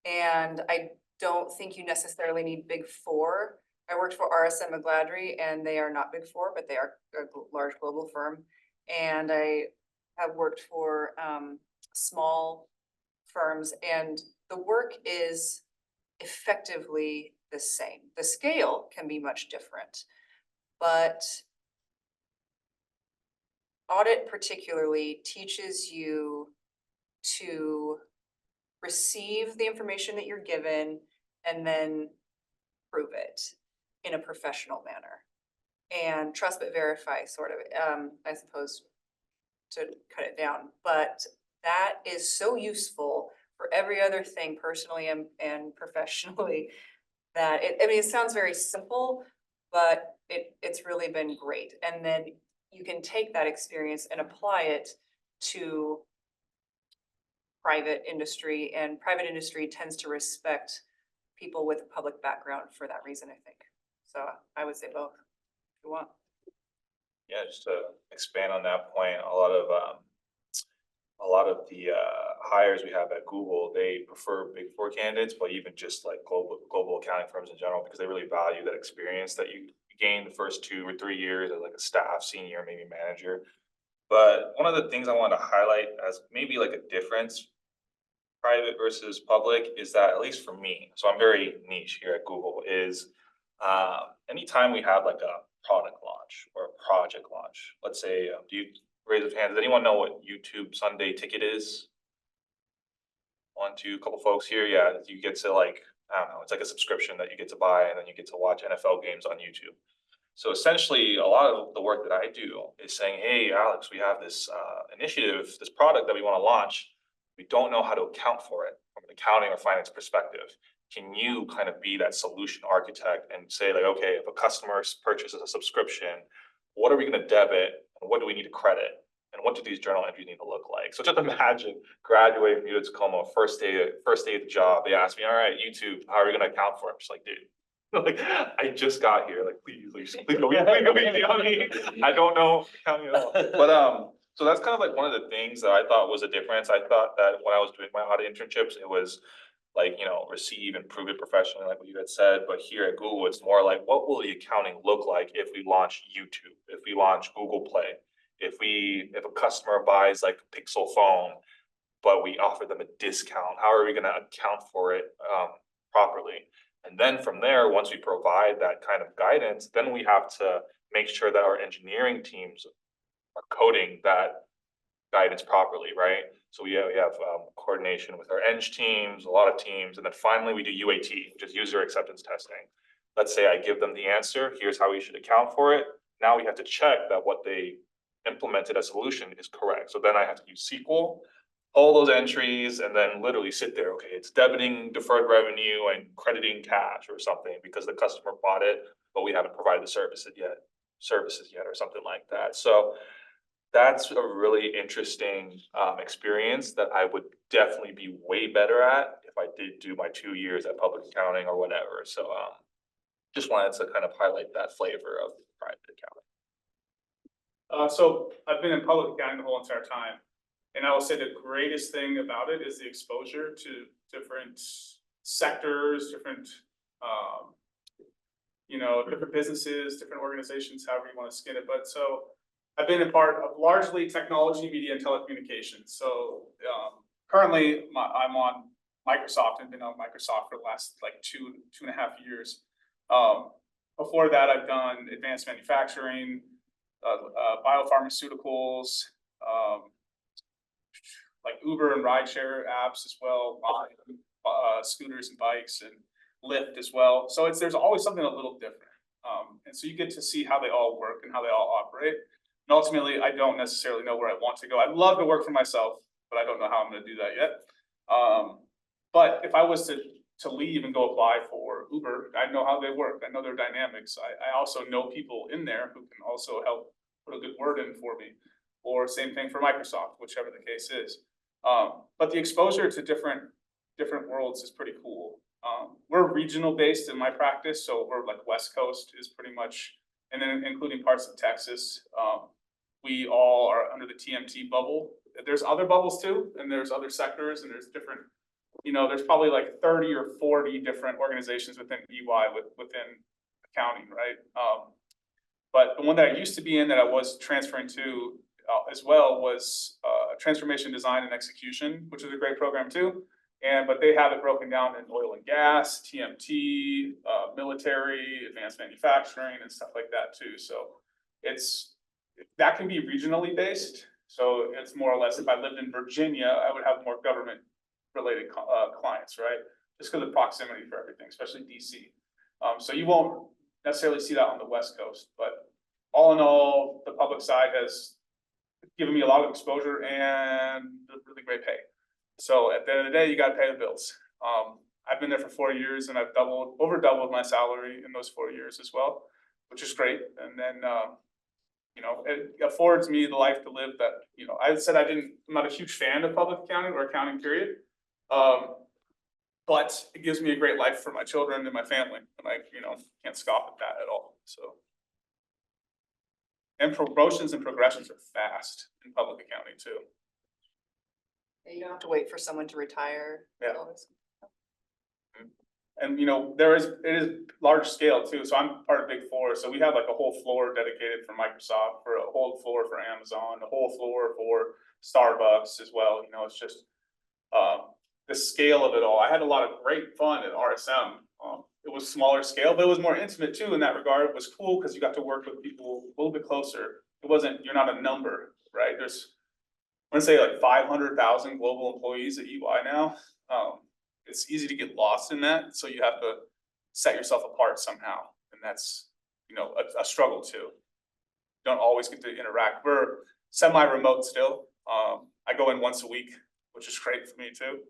And I don't think you necessarily need Big Four. I worked for RSM McGladrey and they are not Big Four, but they are a large global firm. And I have worked for small firms and the work is effectively the same. The scale can be much different, but audit particularly teaches you to receive the information that you're given and then prove it in a professional manner. And trust but verify, sort of, I suppose, to cut it down. But that is so useful for every other thing personally and professionally that it sounds very simple, but it's really been great. And then you can take that experience and apply it to private industry, and private industry tends to respect people with a public background for that reason, I think. So I would say both, if you want. Yeah, just to expand on that point, a lot of the hires we have at Google, they prefer Big Four candidates, but even just like global accounting firms in general, because they really value that experience that you gain the first 2 or 3 years as like a staff, senior, maybe manager. But one of the things I wanted to highlight as maybe like a difference, private versus public, is that at least for me, so I'm very niche here at Google, is anytime we have like a product launch or a project launch, let's say, do you raise your hand, does anyone know what YouTube Sunday Ticket is? 1, 2, couple folks here, yeah, you get to like, I don't know, it's like a subscription that you get to buy and then you get to watch NFL games on YouTube. So essentially, a lot of the work that I do is saying, hey, Alex, we have this initiative, this product that we want to launch. We don't know how to account for it from an accounting or finance perspective. Can you kind of be that solution architect and say like, okay, if a customer purchases a subscription, what are we going to debit and what do we need to credit? And what do these journal entries need to look like? So just imagine graduating from Tacoma, first day of the job. They asked me, all right, YouTube, how are we going to account for it? I'm just like, dude, like I just got here. Like, please go easy on me. I don't know accounting at all. But so that's kind of like one of the things that I thought was a difference. I thought that when I was doing my audit internships, it was like, you know, receive and prove it professionally, like what you had said. But here at Google, it's more like, what will the accounting look like if we launch YouTube, if we launch Google Play? If a customer buys like a Pixel phone, but we offer them a discount, how are we going to account for it properly? And then from there, once we provide that kind of guidance, then we have to make sure that our engineering teams are coding that guidance properly, right? So we have coordination with our eng teams, a lot of teams, and then finally we do UAT, which is user acceptance testing. Let's say I give them the answer, here's how we should account for it. Now we have to check that what they implemented as solution is correct. So then I have to use SQL, all those entries, and then literally sit there, okay, it's debiting deferred revenue and crediting cash or something because the customer bought it, but we haven't provided the services yet or something like that. So that's a really interesting experience that I would definitely be way better at if I did do my 2 years at public accounting or whatever. So just wanted to kind of highlight that flavor of private accounting. So I've been in public accounting the whole entire time. And I will say the greatest thing about it is the exposure to different sectors, different, different businesses, different organizations, however you want to skin it. But so I've been a part of largely technology, media, and telecommunications. So currently I'm on Microsoft and been on Microsoft for the last like two and a half years. Before that, I've done advanced manufacturing, biopharmaceuticals, like Uber and rideshare apps as well, scooters and bikes and Lyft as well. So there's always something a little different. And so you get to see how they all work and how they all operate. And ultimately, I don't necessarily know where I want to go. I'd love to work for myself, but I don't know how I'm going to do that yet. But if I was to leave and go apply for Uber, I know how they work. I know their dynamics. I also know people in there who can also help put a good word in for me, or same thing for Microsoft, whichever the case is. But the exposure to different worlds is pretty cool. We're regional based in my practice, so we're like West Coast is pretty much, and then including parts of Texas. We all are under the TMT bubble. There's other bubbles too, and there's other sectors, and there's different you know, there's probably like 30 or 40 different organizations within EY within accounting, right? But the one that I used to be in that I was transferring to as well was transformation design and execution, which is a great program too. But they have it broken down in oil and gas, TMT, military, advanced manufacturing and stuff like that too. So that can be regionally based. So it's more or less, if I lived in Virginia, I would have more government related clients, right? Just because of proximity for everything, especially DC. So you won't necessarily see that on the West Coast, but all in all, the public side has given me a lot of exposure and really great pay. So at the end of the day, you got to pay the bills. I've been there for 4 years and I've over doubled my salary in those 4 years as well, which is great. And then, you know, it affords me the life to live that, you know, I said I'm not a huge fan of public accounting or accounting period. But it gives me a great life for my children and my family. And I, you know, can't scoff at that at all. So. And promotions and progressions are fast in public accounting too. You don't have to wait for someone to retire. Yeah. And you know, it is large scale too. So I'm part of Big Four. So we have like a whole floor dedicated for Microsoft, for a whole floor for Amazon, a whole floor for Starbucks as well. You know, it's just the scale of it all. I had a lot of great fun at RSM. It was smaller scale, but it was more intimate too in that regard. It was cool because you got to work with people a little bit closer. You're not a number, right? There's, I'm gonna say like 500,000 global employees at EY now. It's easy to get lost in that. So you have to set yourself apart somehow. And that's, you know, a struggle too. You don't always get to interact. We're semi-remote still. I go in once a week, which is great for me too.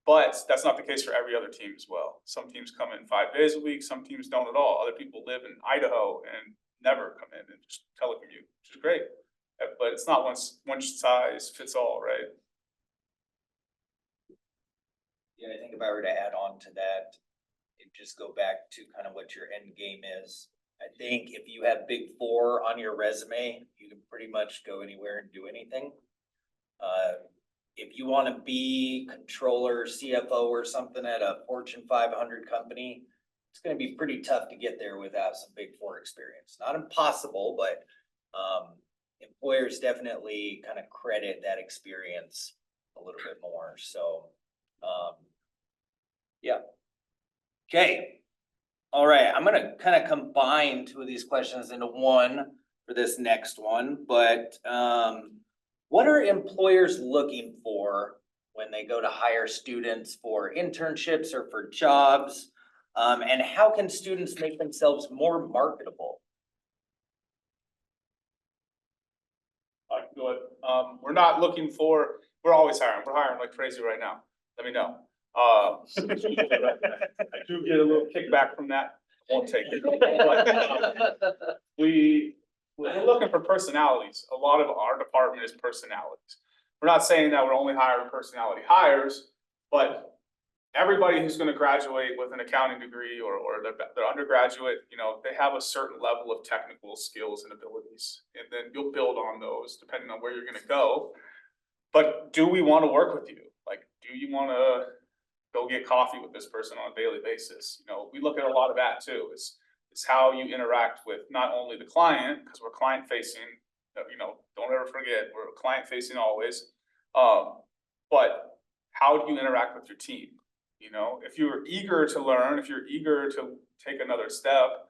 But that's not the case for every other team as well. Some teams come in 5 days a week, some teams don't at all. Other people live in Idaho and never come in and just telecommute, which is great. But it's not one size fits all, right? Yeah, I think if I were to add on to that, it'd just go back to kind of what your end game is. I think if you have Big Four on your resume, you can pretty much go anywhere and do anything. If you want to be controller, CFO or something at a Fortune 500 company, it's going to be pretty tough to get there without some Big Four experience. Not impossible, but employers definitely kind of credit that experience a little bit more. So, yeah. Okay. All right. I'm going to kind of combine two of these questions into one for this next one, but what are employers looking for when they go to hire students for internships or for jobs? And how can students make themselves more marketable? I can do it. We're always hiring. We're hiring like crazy right now. Let me know. I do get a little kickback from that. Won't take it. But, we're looking for personalities. A lot of our department is personalities. We're not saying that we're only hiring personality hires, but everybody who's going to graduate with an accounting degree or their undergraduate, you know, they have a certain level of technical skills and abilities, and then you'll build on those depending on where you're going to go. But do we want to work with you? Like, do you want to go get coffee with this person on a daily basis? You know, we look at a lot of that too. It's how you interact with not only the client, because we're client facing, you know, don't ever forget, we're client facing always. But how do you interact with your team? You know, if you're eager to learn, if you're eager to take another step,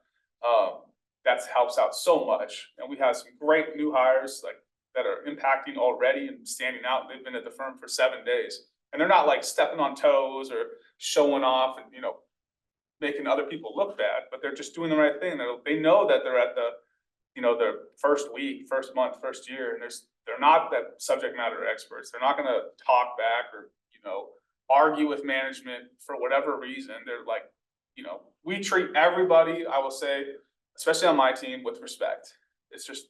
that helps out so much. And we have some great new hires like that are impacting already and standing out. They've been at the firm for 7 days, and they're not like stepping on toes or showing off and, you know, making other people look bad, but they're just doing the right thing. They know that they're at the, you know, their first week, first month, first year, and they're not that subject matter experts. They're not going to talk back or, you know, argue with management for whatever reason. They're like, you know, we treat everybody, I will say, especially on my team, with respect. It's just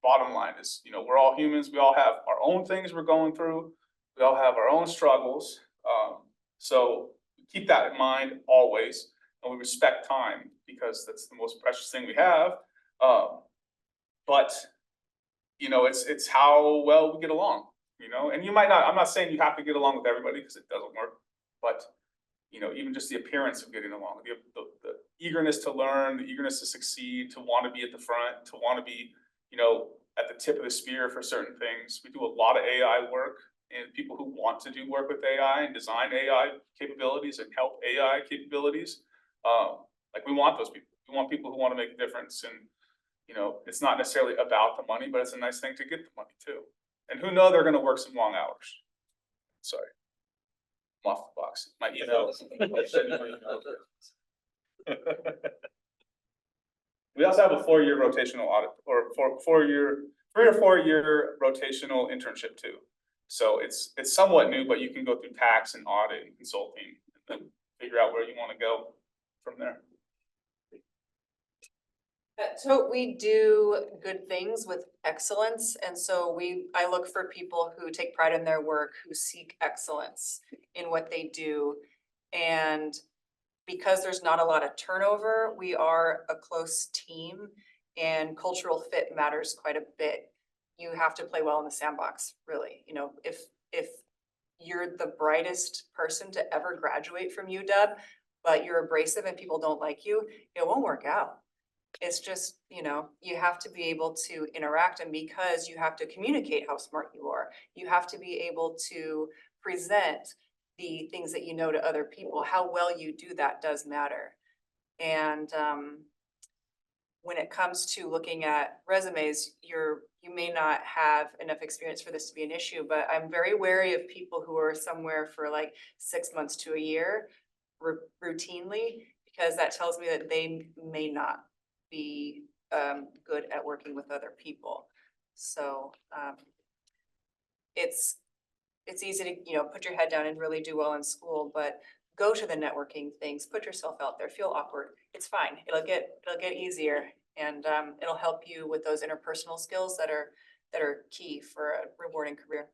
bottom line is, you know, we're all humans. We all have our own things we're going through. We all have our own struggles. So keep that in mind always. And we respect time because that's the most precious thing we have. But, you know, it's how well we get along. you know, and you might not, I'm not saying you have to get along with everybody, because it doesn't work, but you know, even just the appearance of getting along, the eagerness to learn, the eagerness to succeed, to want to be at the front, to want to be, you know, at the tip of the spear for certain things. We do a lot of AI work, and people who want to do work with AI and design AI capabilities and help AI capabilities. Like we want those people. We want people who want to make a difference, and you know, it's not necessarily about the money, but it's a nice thing to get the money too. And who know they're going to work some long hours. Sorry. I'm off the box. My email. We also have a 4-year rotational audit, or 3 or 4 year rotational internship too. So it's somewhat new, but you can go through tax and audit and consulting and then figure out where you want to go from there. So we do good things with excellence, and so I look for people who take pride in their work, who seek excellence in what they do. And because there's not a lot of turnover, we are a close team, and cultural fit matters quite a bit. You have to play well in the sandbox, really. You know, if you're the brightest person to ever graduate from UW, but you're abrasive and people don't like you, it won't work out. It's just, you know, you have to be able to interact, and because you have to communicate how smart you are, you have to be able to present the things that you know to other people. How well you do that does matter. And when it comes to looking at resumes, you may not have enough experience for this to be an issue, but I'm very wary of people who are somewhere for like 6 months to a year routinely, because that tells me that they may not be good at working with other people. So it's easy to, you know, put your head down and really do well in school, but go to the networking things, put yourself out there, feel awkward. It's fine. It'll get easier, and it'll help you with those interpersonal skills that are key for a rewarding career.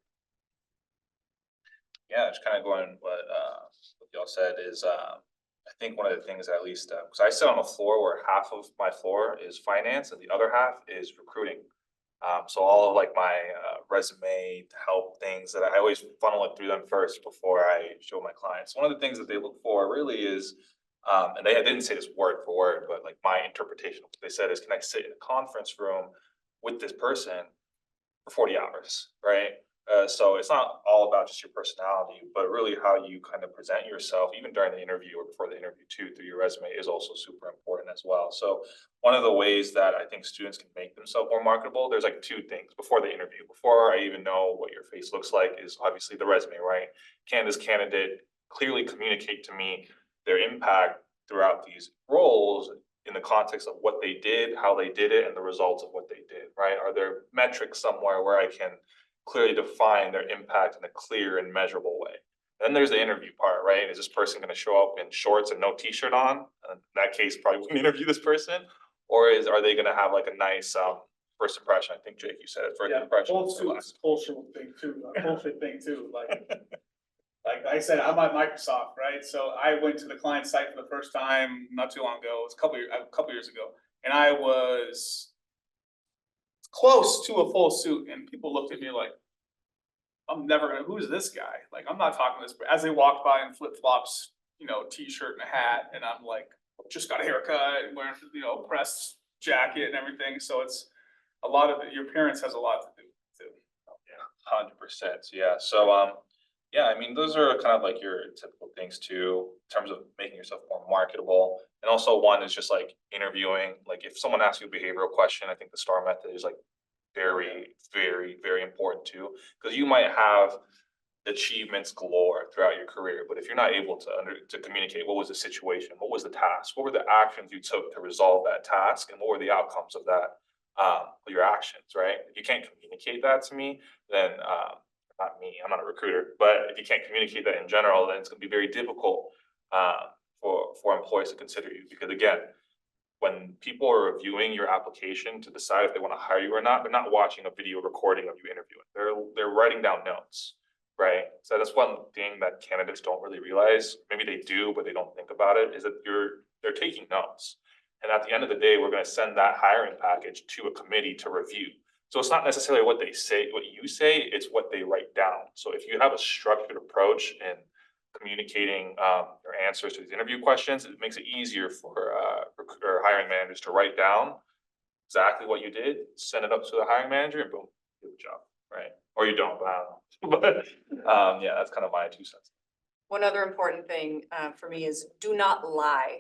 Yeah, just kind of going what y'all said is, I think one of the things, at least, because I sit on a floor where half of my floor is finance and the other half is recruiting. So all of like my resume help things that I always funnel it through them first before I show my clients. One of the things that they look for really is, and I didn't say this word for word, but like my interpretation of what they said is, can I sit in a conference room with this person for 40 hours, right? So it's not all about just your personality, but really how you kind of present yourself, even during the interview or before the interview too, through your resume is also super important as well. So one of the ways that I think students can make themselves more marketable, there's like 2 things before the interview. Before I even know what your face looks like is obviously the resume, right? Can this candidate clearly communicate to me their impact throughout these roles in the context of what they did, how they did it, and the results of what they did, right? Are there metrics somewhere where I can clearly define their impact in a clear and measurable way? Then there's the interview part, right? Is this person going to show up in shorts and no t-shirt on? In that case, probably wouldn't interview this person. Or are they going to have like a nice first impression? I think Jake, you said it, first impression. Bullshit thing too, like I said, I'm at Microsoft, right? So I went to the client site for the first time not too long ago. It was a couple years ago, and I was close to a full suit, and people looked at me like, I'm never gonna, who's this guy? Like, I'm not talking to this, as they walked by in flip flops, you know, t-shirt and a hat, and I'm like, just got a haircut, and wearing, you know, pressed jacket and everything. So it's a lot of it, your appearance has a lot to do too. Yeah, 100%. Yeah. So yeah, I mean, those are kind of like your typical things too, in terms of making yourself more marketable. And also one is just like interviewing. Like if someone asks you a behavioral question, I think the STAR method is like very, very, very important too, because you might have achievements galore throughout your career, but if you're not able to communicate what was the situation, what was the task, what were the actions you took to resolve that task, and what were the outcomes of that, your actions, right? If you can't communicate that to me, then not me, I'm not a recruiter, but if you can't communicate that in general, then it's going to be very difficult for employees to consider you, because again, when people are reviewing your application to decide if they want to hire you or not, they're not watching a video recording of you interviewing. They're writing down notes, right? So that's one thing that candidates don't really realize. Maybe they do, but they don't think about it, is that they're taking notes. And at the end of the day, we're going to send that hiring package to a committee to review. So it's not necessarily what they say, what you say, it's what they write down. So if you have a structured approach in communicating your answers to these interview questions, it makes it easier for hiring managers to write down exactly what you did, send it up to the hiring manager, and boom, do the job, right? Or you don't, but I don't know. But yeah, that's kind of my 2 cents. One other important thing for me is do not lie.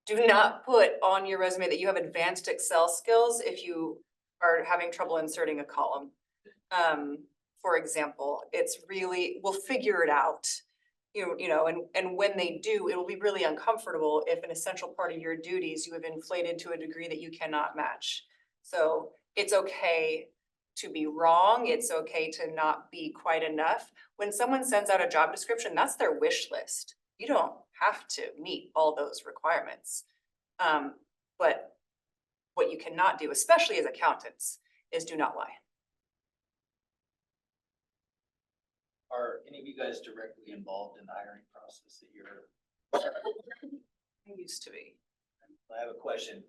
Do not put on your resume that you have advanced Excel skills if you are having trouble inserting a column. For example, it's really, we'll figure it out. You know, and when they do, it will be really uncomfortable if an essential part of your duties you have inflated to a degree that you cannot match. So it's okay to be wrong. It's okay to not be quite enough. When someone sends out a job description, that's their wish list. You don't have to meet all those requirements. But what you cannot do, especially as accountants, is do not lie. Are any of you guys directly involved in the hiring process that you're? I used to be. I have a question.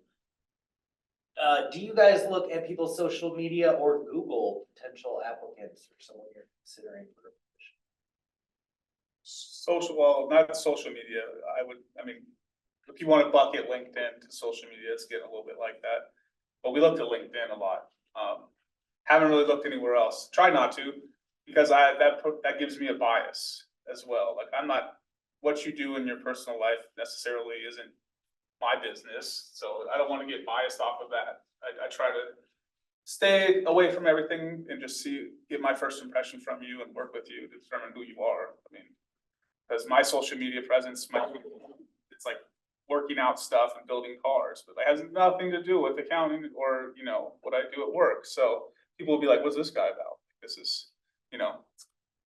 Do you guys look at people's social media or Google potential applicants or someone you're considering for a position? Well, not social media, I mean, if you want to bucket LinkedIn to social media, it's getting a little bit like that. But we looked at LinkedIn a lot. Haven't really looked anywhere else. Try not to, because that gives me a bias as well. Like what you do in your personal life necessarily isn't my business. So I don't want to get biased off of that. I try to stay away from everything and just get my first impression from you and work with you to determine who you are. I mean, because my social media presence, it's like working out stuff and building cars, but it has nothing to do with accounting or, you know, what I do at work. So people will be like, what's this guy about? This is, you know,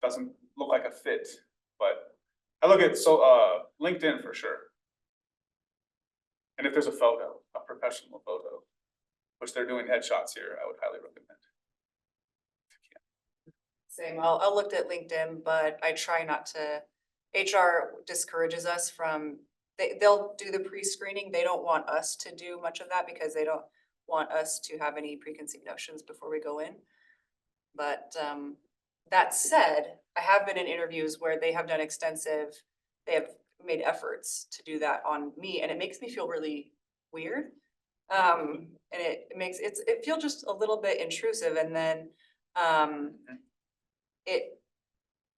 doesn't look like a fit, but I look at LinkedIn for sure. And if there's a professional photo, which they're doing headshots here, I would highly recommend. Same, I looked at LinkedIn, but I try not to. HR discourages us from, they'll do the pre-screening. They don't want us to do much of that because they don't want us to have any preconceived notions before we go in. But that said, I have been in interviews where they have done they have made efforts to do that on me, and it makes me feel really weird. And it makes it feel just a little bit intrusive, and then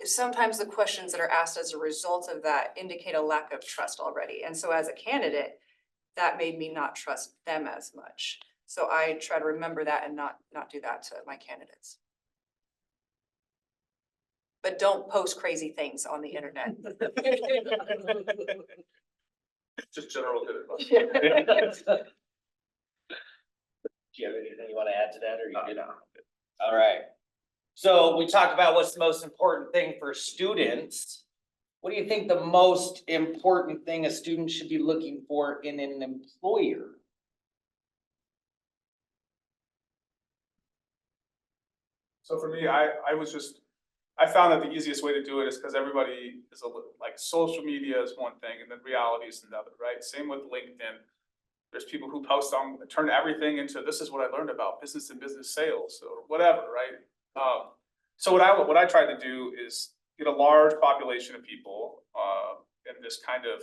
sometimes the questions that are asked as a result of that indicate a lack of trust already. And so as a candidate, that made me not trust them as much. So I try to remember that and not do that to my candidates. But don't post crazy things on the internet. Just general good advice. Do you have anything you want to add to that, or you good? No. All right. So we talked about what's the most important thing for students. What do you think the most important thing a student should be looking for in an employer? So for me, I found that the easiest way to do it is because everybody is like social media is one thing and then reality is another, right? Same with LinkedIn. There's people who post turn everything into, this is what I learned about business and business sales or whatever, right? So what I try to do is get a large population of people and just kind of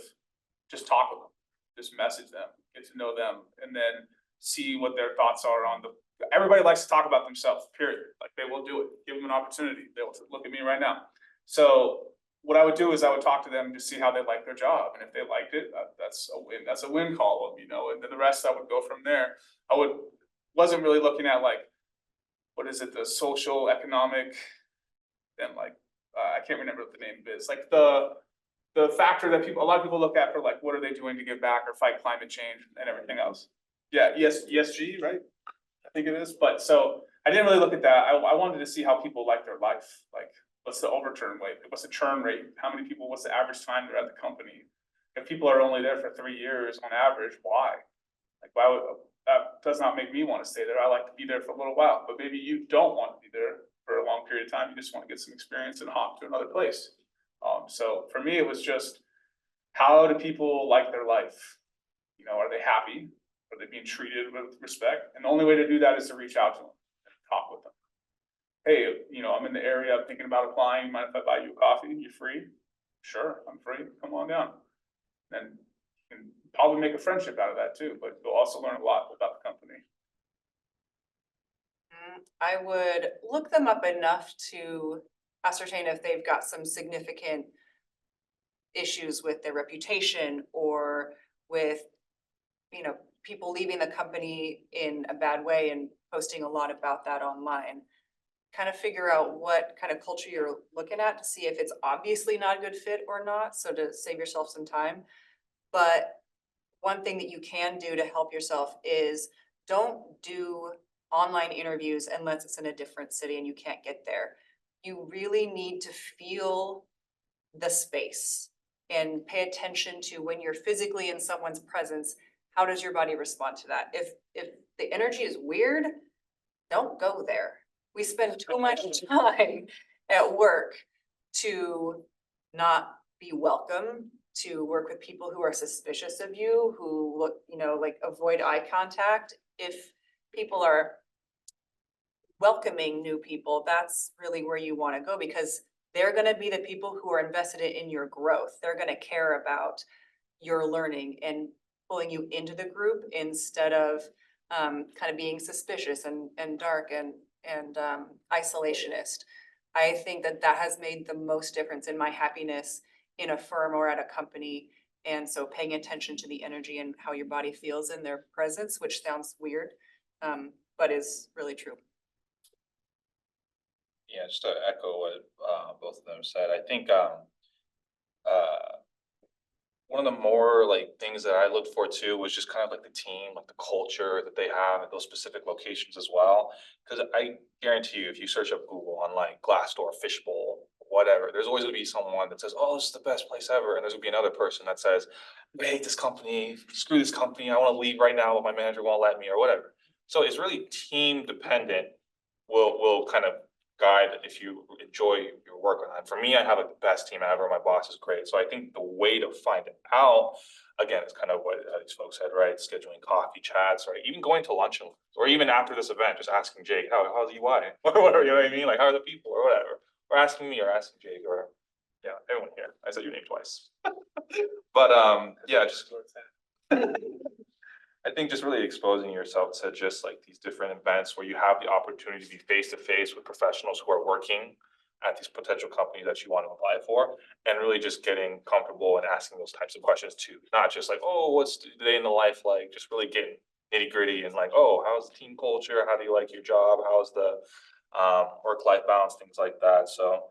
just talk with them, just message them, get to know them, and then see what their thoughts are on everybody likes to talk about themselves, period. Like they will do it, give them an opportunity. They will look at me right now. So what I would do is I would talk to them to see how they like their job. And if they liked it, that's a win. That's a win column, you know, and then the rest I would go from there. Wasn't really looking at like, what is it, the social, economic, then like, I can't remember what the name is. Like the factor that a lot of people look at for like, what are they doing to give back or fight climate change and everything else. Yeah, ESG, right? I think it is. But so I didn't really look at that. I wanted to see how people like their life. Like, what's the overturn rate? What's the churn rate? How many people, what's the average time they're at the company? If people are only there for 3 years on average, why? Like, why would, that does not make me want to stay there. I like to be there for a little while, but maybe you don't want to be there for a long period of time. You just want to get some experience and hop to another place. So for me, it was just, how do people like their life? You know, are they happy? Are they being treated with respect? And the only way to do that is to reach out to them and talk with them. Hey, you know, I'm in the area, I'm thinking about applying, mind if I buy you a coffee? You free? Sure, I'm free, come on down. And you can probably make a friendship out of that too, but you'll also learn a lot about the company. I would look them up enough to ascertain if they've got some significant issues with their reputation or with, you know, people leaving the company in a bad way and posting a lot about that online. Kind of figure out what kind of culture you're looking at to see if it's obviously not a good fit or not, so to save yourself some time. But one thing that you can do to help yourself is don't do online interviews unless it's in a different city and you can't get there. You really need to feel the space and pay attention to when you're physically in someone's presence, how does your body respond to that? If the energy is weird, don't go there. We spend too much time at work to not be welcome, to work with people who are suspicious of you, who look, you know, like avoid eye contact. If people are welcoming new people, that's really where you want to go, because they're going to be the people who are invested in your growth. They're going to care about your learning and pulling you into the group instead of kind of being suspicious and dark and isolationist. I think that has made the most difference in my happiness in a firm or at a company. And so paying attention to the energy and how your body feels in their presence, which sounds weird, but is really true. Yeah, just to echo what both of them said, I think one of the more like things that I looked for too was just kind of like the team, like the culture that they have at those specific locations as well. Because I guarantee you, if you search up Google on like Glassdoor, Fishbowl, whatever, there's always gonna be someone that says, "Oh, this is the best place ever," and there's gonna be another person that says, "I hate this company, screw this company, I want to leave right now, but my manager won't let me," or whatever. So it's really team dependent. Will kind of guide if you enjoy your work or not. For me, I have the best team ever. My boss is great. So I think the way to find it out, again, is kind of what these folks said, right? Scheduling coffee chats, right? Even going to lunch or even after this event, just asking Jake, how's EY? Or whatever, you know what I mean? Like, how are the people or whatever? Or asking me or asking Jake or, yeah, everyone here. I said your name twice. But yeah, just I think just really exposing yourself to just like these different events where you have the opportunity to be face to face with professionals who are working at these potential companies that you want to apply for, and really just getting comfortable and asking those types of questions too. Not just like, oh, what's the day in the life like? Just really getting nitty gritty and like, oh, how's the team culture? How do you like your job? How's the work-life balance? Things like that. So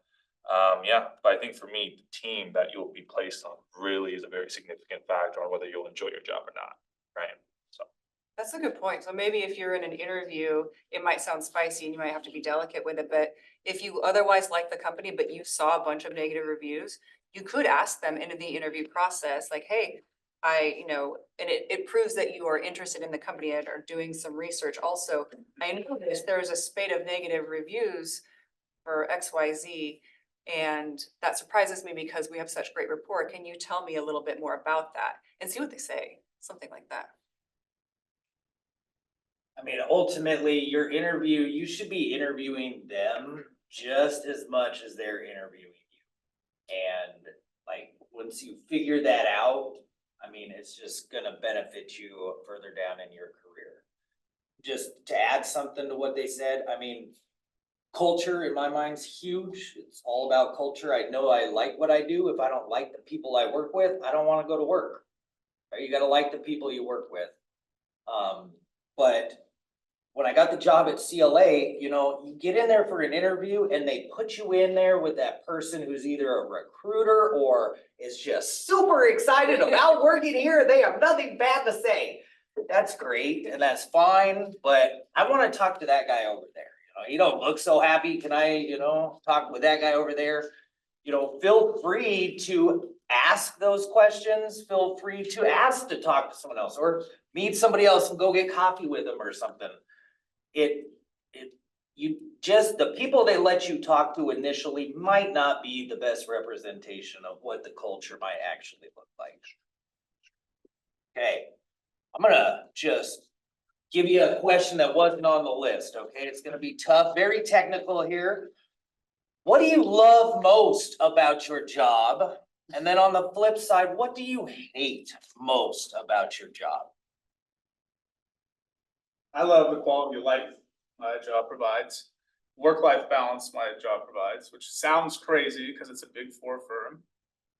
yeah, but I think for me, the team that you'll be placed on really is a very significant factor on whether you'll enjoy your job or not, right? That's a good point. So maybe if you're in an interview, it might sound spicy and you might have to be delicate with it, but if you otherwise like the company, but you saw a bunch of negative reviews, you could ask them in the interview process, like, hey, and it proves that you are interested in the company and are doing some research. Also, I noticed there's a spate of negative reviews for XYZ, and that surprises me because we have such great rapport. Can you tell me a little bit more about that? And see what they say, something like that. I mean, ultimately, you should be interviewing them just as much as they're interviewing you. And like, once you figure that out, I mean, it's just gonna benefit you further down in your career. Just to add something to what they said, I mean, culture in my mind's huge. It's all about culture. I know I like what I do. If I don't like the people I work with, I don't wanna go to work. Right? You gotta like the people you work with. But when I got the job at CLA, you get in there for an interview and they put you in there with that person who's either a recruiter or is just super excited about working here. They have nothing bad to say. That's great and that's fine, but I want to talk to that guy over there. You don't look so happy. Can I, talk with that guy over there? Feel free to ask those questions. Feel free to ask to talk to someone else or meet somebody else and go get coffee with them or something. The people they let you talk to initially might not be the best representation of what the culture might actually look like. Okay, I'm gonna just give you a question that wasn't on the list, okay? It's gonna be tough, very technical here. What do you love most about your job? And then on the flip side, what do you hate most about your job? I love the quality of life my job provides, work-life balance my job provides, which sounds crazy because it's a big four firm.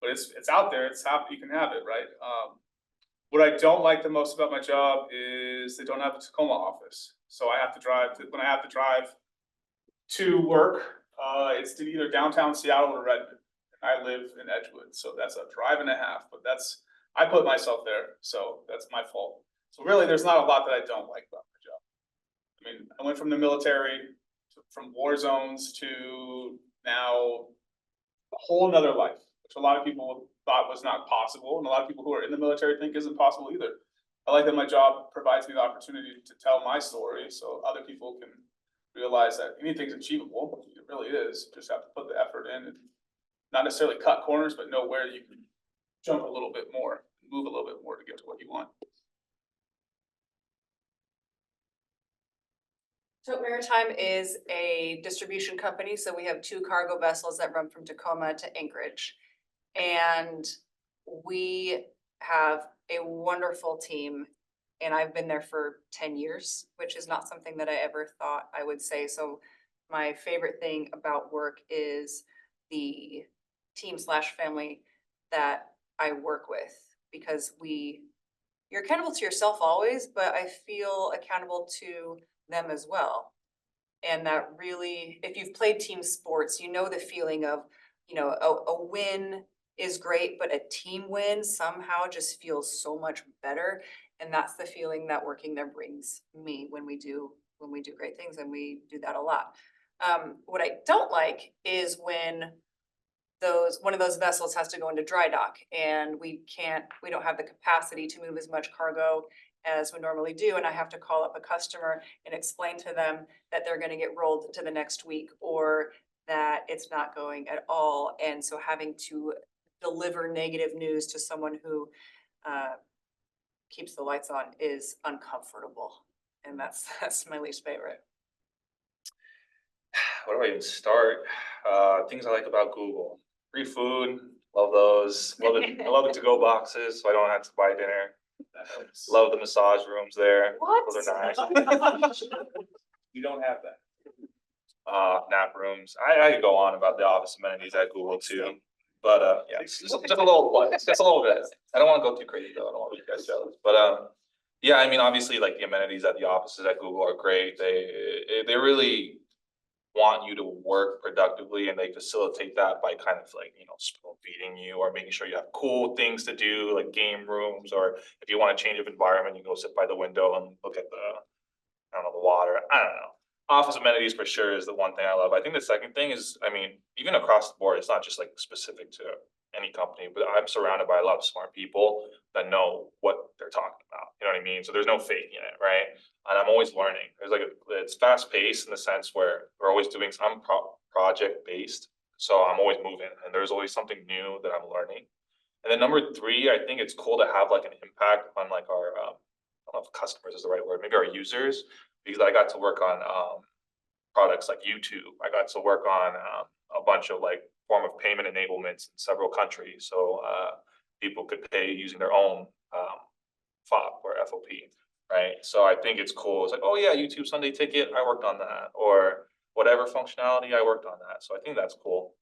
But it's out there, you can have it, right? What I don't like the most about my job is they don't have a Tacoma office. So I have to when I have to drive to work, it's to either downtown Seattle or Redmond. I live in Edgewood, so that's a drive and a half, but I put myself there, so that's my fault. So really, there's not a lot that I don't like about my job. I mean, I went from the military, from war zones to now a whole nother life, which a lot of people thought was not possible, and a lot of people who are in the military think isn't possible either. I like that my job provides me the opportunity to tell my story, so other people can realize that anything's achievable. It really is. You just have to put the effort in and not necessarily cut corners, but know where you can jump a little bit more, move a little bit more to get to what you want. Tote Maritime is a distribution company, so we have 2 cargo vessels that run from Tacoma to Anchorage. And we have a wonderful team, and I've been there for 10 years, which is not something that I ever thought I would say. So my favorite thing about work is the team/family that I work with, because you're accountable to yourself always, but I feel accountable to them as well. And that really, if you've played team sports, you know the feeling of, a win is great, but a team win somehow just feels so much better. And that's the feeling that working there brings me when we do great things, and we do that a lot. What I don't like is when one of those vessels has to go into dry dock, and we don't have the capacity to move as much cargo as we normally do, and I have to call up a customer and explain to them that they're gonna get rolled to the next week, or that it's not going at all. And so having to deliver negative news to someone who keeps the lights on is uncomfortable, and that's my least favorite. Where do I even start? Things I like about Google. Free food, love those. I love the to-go boxes, so I don't have to buy dinner. Love the massage rooms there. What? Those are nice. You don't have that. Nap rooms. I could go on about the office amenities at Google too. But yeah, just a little, just a little bit. I don't want to go too crazy though. I don't want to be guys jealous. But yeah, I mean, obviously, like the amenities at the offices at Google are great. They really want you to work productively, and they facilitate that by kind of like, spoon feeding you or making sure you have cool things to do, like game rooms, or if you want to change of environment, you go sit by the window and look at the water. I don't know. Office amenities for sure is the one thing I love. I think the second thing is, I mean, even across the board, it's not just like specific to any company, but I'm surrounded by a lot of smart people that know what they're talking about. You know what I mean? So there's no faking it, right? And I'm always learning. It's fast paced in the sense where we're always doing some project based. So I'm always moving, and there's always something new that I'm learning. And then number 3, I think it's cool to have like an impact on like our, I don't know if customers is the right word, maybe our users, because I got to work on products like YouTube. I got to work on a bunch of like form of payment enablements in several countries. So people could pay using their own FOP or FOP, right? So I think it's cool. It's like, oh yeah, YouTube Sunday Ticket, I worked on that, or whatever functionality, I worked on that. So I think that's cool.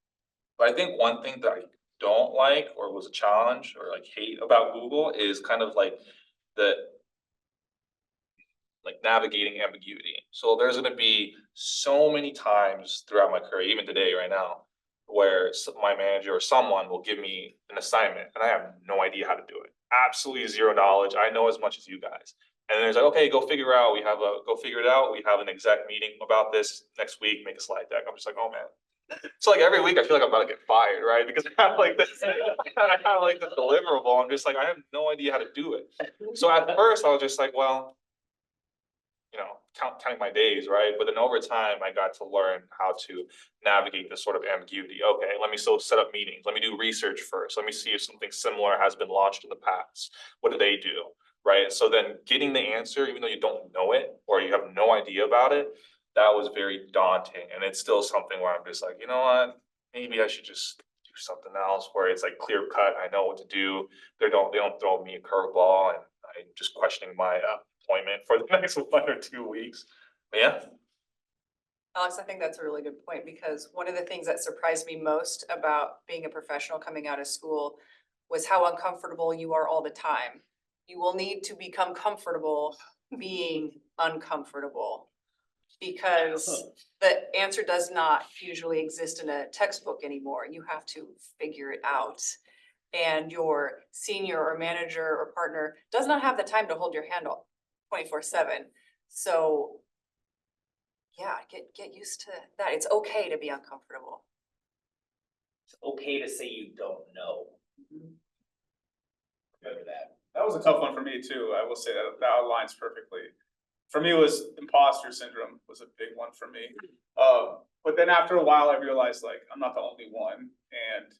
But I think one thing that I don't like or was a challenge or like hate about Google is kind of like navigating ambiguity. So there's going to be so many times throughout my career, even today, right now, where my manager or someone will give me an assignment and I have no idea how to do it. Absolutely zero knowledge. I know as much as you guys. And then there's like, okay, go figure it out. Go figure it out. We have an exec meeting about this next week, make a slide deck. I'm just like, oh man. So like every week I feel like I'm about to get fired, right? Because I have like this, I have like this deliverable. I'm just like, I have no idea how to do it. So at first I was just like, well, counting my days, right? But then over time, I got to learn how to navigate this sort of ambiguity. Okay, let me still set up meetings. Let me do research first. Let me see if something similar has been launched in the past. What do they do? right? So then getting the answer, even though you don't know it, or you have no idea about it, that was very daunting, and it's still something where I'm just like, you know what? Maybe I should just do something else where it's like clear cut, I know what to do. They don't throw me a curveball and I'm just questioning my appointment for the next 1 or 2 weeks. But yeah, Alex, I think that's a really good point, because one of the things that surprised me most about being a professional coming out of school was how uncomfortable you are all the time. You will need to become comfortable being uncomfortable, because the answer does not usually exist in a textbook anymore. You have to figure it out. And your senior or manager or partner does not have the time to hold your hand 24/7. So yeah, get used to that. It's okay to be uncomfortable. It's okay to say you don't know. Remember that. That was a tough one for me too. I will say that aligns perfectly. For me, it was imposter syndrome was a big one for me. But then after a while, I realized like I'm not the only one, and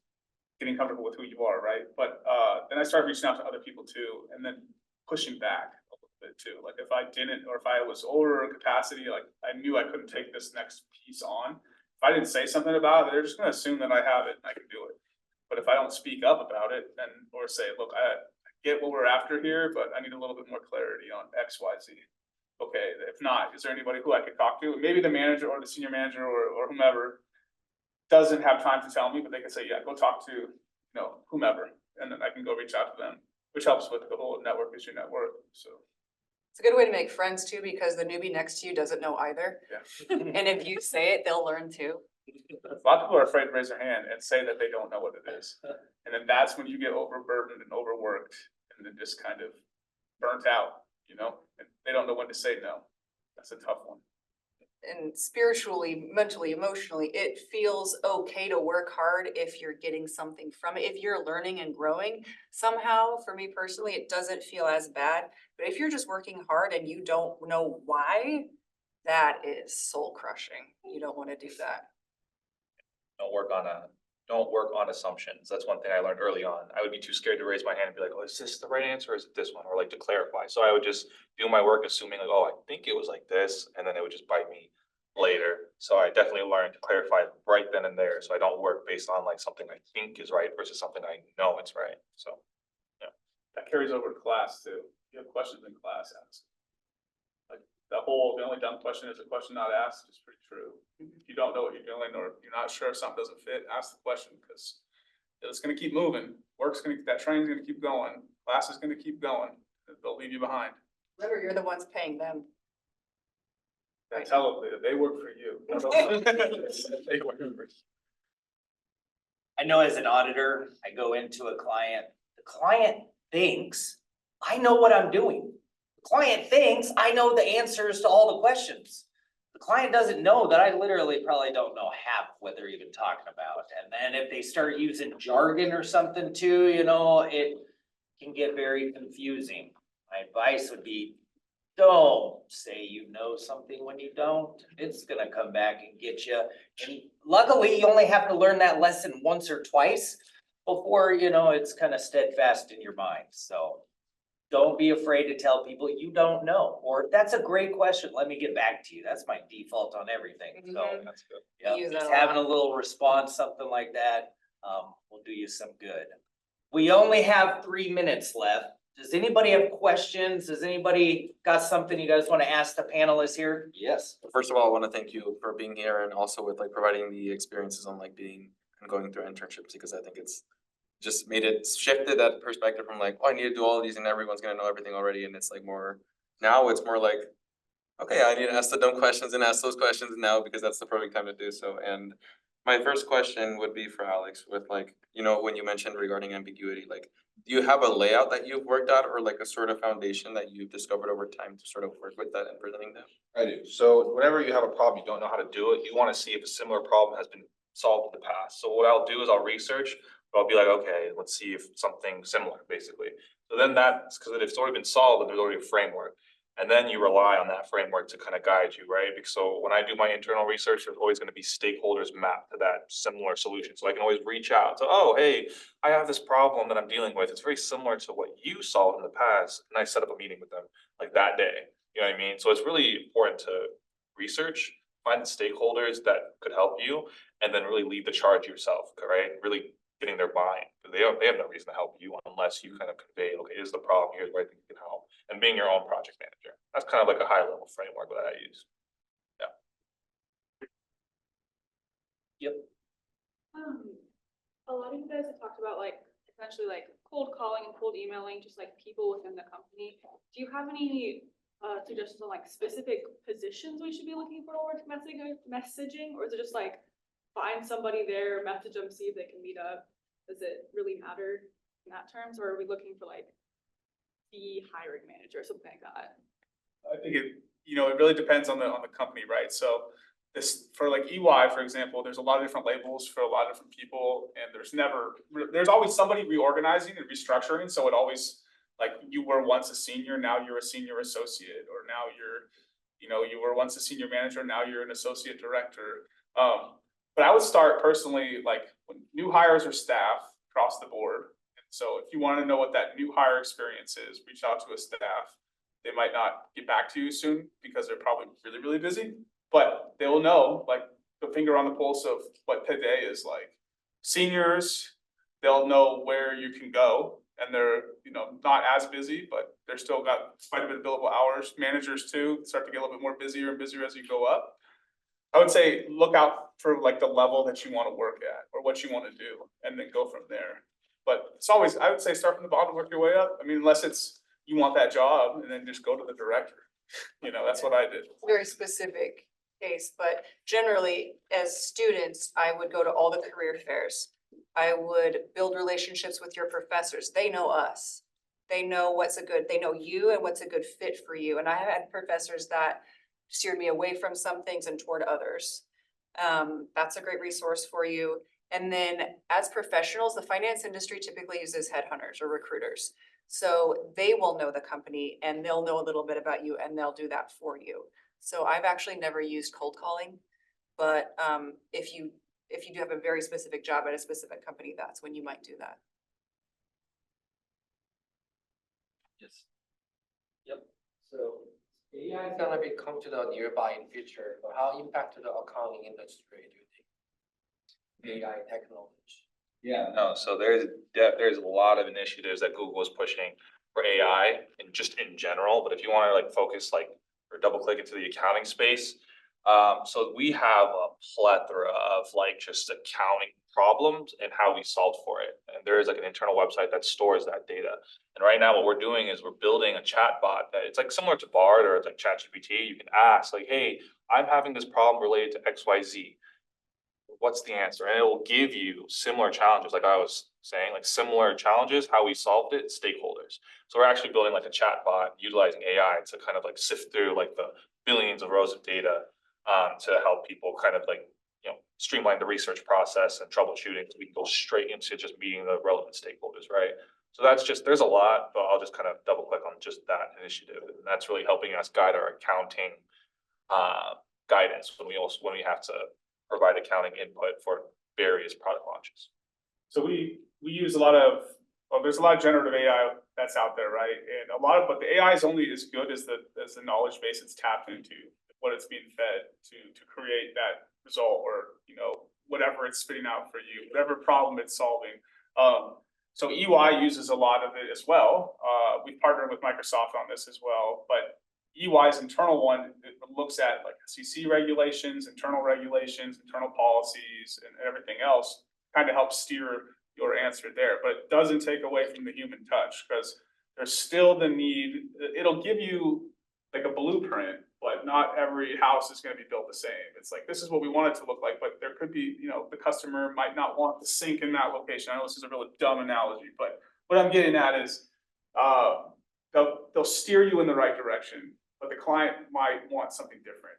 getting comfortable with who you are, right? But then I started reaching out to other people too, and then pushing back a little bit too. Like if I didn't, or if I was over capacity, like I knew I couldn't take this next piece on. If I didn't say something about it, they're just gonna assume that I have it and I can do it. But if I don't speak up about it and or say, look, I get what we're after here, but I need a little bit more clarity on X, Y, Z. Okay, if not, is there anybody who I could talk to? Maybe the manager or the senior manager or whomever doesn't have time to tell me, but they can say, yeah, go talk to, you know, whomever, and then I can go reach out to them, which helps with the whole network is your net worth, so. It's a good way to make friends too, because the newbie next to you doesn't know either. Yeah. And if you say it, they'll learn too. A lot of people are afraid to raise their hand and say that they don't know what it is. And then that's when you get overburdened and overworked and then just kind of burnt out, you know, and they don't know when to say no. That's a tough one. And spiritually, mentally, emotionally, it feels okay to work hard if you're getting something from it. If you're learning and growing, somehow, for me personally, it doesn't feel as bad. But if you're just working hard and you don't know why, that is soul crushing. You don't want to do that. don't work on assumptions. That's one thing I learned early on. I would be too scared to raise my hand and be like, oh, is this the right answer or is it this one? Or like to clarify. So I would just do my work assuming like, oh, I think it was like this, and then it would just bite me later. So I definitely learned to clarify right then and there. So I don't work based on like something I think is right versus something I know it's right. So That carries over to class too. You have questions in class, ask. Like the only dumb question is a question not asked is pretty true. If you don't know what you're doing or you're not sure if something doesn't fit, ask the question, because it's gonna keep moving. That train's gonna keep going. Class is gonna keep going. They'll leave you behind. Remember, you're the ones paying them. Tell them that they work for you. they work for I know as an auditor, I go into a client, the client thinks I know what I'm doing. The client thinks I know the answers to all the questions. The client doesn't know that I literally probably don't know half what they're even talking about. And then if they start using jargon or something too, you know, it can get very confusing. My advice would be, don't say you know something when you don't. It's gonna come back and get you. And luckily, you only have to learn that lesson once or twice before, you know, it's kind of steadfast in your mind. So don't be afraid to tell people you don't know, or that's a great question. Let me get back to you. That's my default on everything. So That's good. yeah, Use that just a having a lot. little response, something like that, will do you some good. We only have 3 minutes left. Does anybody have questions? Does anybody got something you guys want to ask the panelists here? Yes. First of all, I want to thank you for being here and also with like providing the experiences on like being and going through internships, because I think it's just made it shifted that perspective from like, oh, I need to do all of these and everyone's gonna know everything already, and it's like more, now it's more like, okay, I need to ask the dumb questions and ask those questions now because that's the perfect time to do so. And my first question would be for Alex with like, you know, when you mentioned regarding ambiguity, like, do you have a layout that you've worked out or like a sort of foundation that you've discovered over time to sort of work with that and presenting that? I do. So whenever you have a problem, you don't know how to do it, you want to see if a similar problem has been solved in the past. So what I'll do is I'll research, but I'll be like, okay, let's see if something similar, basically. So then that's because if it's already been solved, then there's already a framework. And then you rely on that framework to kind of guide you, right? Because so when I do my internal research, there's always going to be stakeholders mapped to that similar solution. So I can always reach out to, oh, hey, I have this problem that I'm dealing with. It's very similar to what you solved in the past. And I set up a meeting with them like that day. You know what I mean? So it's really important to research, find the stakeholders that could help you, and then really lead the charge yourself, right? Really getting their buy-in. Because they have no reason to help you unless you kind of convey, okay, here's the problem, here's where I think you can help. And being your own project manager. That's kind of like a high level framework that I use. A lot of you guys have talked about like essentially like cold calling and cold emailing, just like people within the company. Do you have any suggestions on like specific positions we should be looking for with messaging, or is it just like find somebody there, message them, see if they can meet up? Does it really matter in that terms, or are we looking for like the hiring manager or something like that? I think it really depends on the company, right? So this, for like EY, for example, there's a lot of different labels for a lot of different people, and there's always somebody reorganizing and restructuring. So it always, like, you were once a senior, now you're a senior associate, or now you were once a senior manager, now you're an associate director. But I would start personally, like, when new hires are staff across the board. So if you want to know what that new hire experience is, reach out to a staff. They might not get back to you soon because they're probably really, really busy, but they will know, like, the finger on the pulse of what today is like. Seniors, they'll know where you can go, and they're, not as busy, but they're still got quite a bit of billable hours. Managers too start to get a little bit more busier and busier as you go up. I would say look out for like the level that you want to work at or what you want to do, and then go from there. But it's always, I would say, start from the bottom, work your way up. I mean, unless it's you want that job, and then just go to the director. That's what I did. Very specific case, but generally, as students, I would go to all the career fairs. I would build relationships with your professors. They know us. They know they know you and what's a good fit for you. And I have had professors that steered me away from some things and toward others. That's a great resource for you. And then as professionals, the finance industry typically uses headhunters or recruiters. So they will know the company and they'll know a little bit about you, and they'll do that for you. So I've actually never used cold calling, but if you do have a very specific job at a specific company, that's when you might do that. Yes. Yep. So AI is gonna be come to the nearby in future, but how impact to the accounting industry do you think? AI technology. Yeah, no, so there's a lot of initiatives that Google is pushing for AI and just in general, but if you want to like focus like or double click into the accounting space, so we have a plethora of like just accounting problems and how we solved for it. And there is like an internal website that stores that data. And right now what we're doing is we're building a chat bot that it's like similar to Bard or it's like ChatGPT. You can ask like, hey, I'm having this problem related to XYZ. What's the answer? And it will give you similar challenges, like I was saying, like similar challenges, how we solved it, stakeholders. So we're actually building like a chat bot utilizing AI to kind of like sift through like the billions of rows of data to help people kind of like, streamline the research process and troubleshooting. So we can go straight into just meeting the relevant stakeholders, right? So that's just, there's a lot, but I'll just kind of double click on just that initiative. And that's really helping us guide our accounting guidance when we have to provide accounting input for various product launches. So we use there's a lot of generative AI that's out there, right? And but the AI is only as good as the knowledge base it's tapped into, what it's being fed to create that result, or whatever it's spitting out for you, whatever problem it's solving. So EY uses a lot of it as well. We've partnered with Microsoft on this as well, but EY's internal one, it looks at like SEC regulations, internal policies, and everything else, kind of helps steer your answer there, but it doesn't take away from the human touch, because there's still the need. It'll give you like a blueprint, but not every house is going to be built the same. It's like, this is what we want it to look like, but there could be, the customer might not want the sink in that location. I know this is a really dumb analogy, but what I'm getting at is they'll steer you in the right direction, but the client might want something different.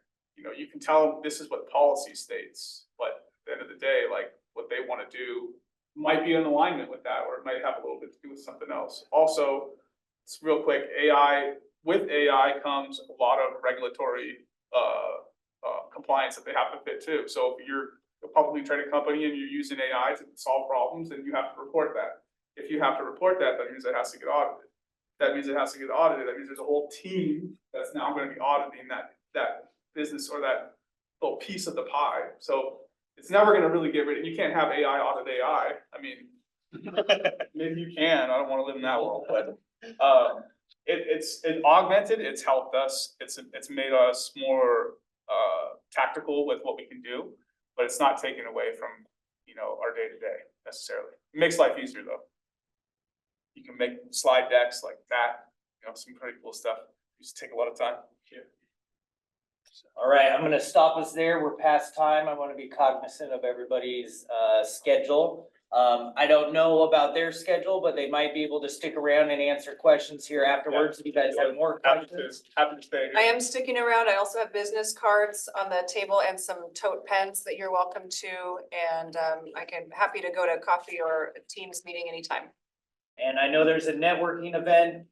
You can tell them this is what policy states, but at the end of the day, like, what they want to do might be in alignment with that, or it might have a little bit to do with something else. Also, it's real quick, AI with AI comes a lot of regulatory, compliance that they have to fit too. So if you're a publicly traded company and you're using AI to solve problems, then you have to report that. If you have to report that, that means it has to get audited. That means it has to get audited. That means there's a whole team that's now gonna be auditing that business or that little piece of the pie. So it's never gonna really get rid of, you can't have AI audit AI. I mean, maybe you can, I don't wanna live in that world, but, it's augmented, it's helped us, it's made us more, tactical with what we can do, but it's not taken away from, our day-to-day necessarily. It makes life easier though. You can make slide decks like that, some pretty cool stuff. Used to take a lot of time. All right, I'm gonna stop us there. We're past time. I wanna be cognizant of everybody's schedule. I don't know about their schedule, but they might be able to stick around and answer questions here afterwards. If you guys have more questions. Happy to stay I here. am sticking around. I also have business cards on the table and some tote pens that you're welcome to. And happy to go to coffee or a Teams meeting anytime. And I know there's a networking event,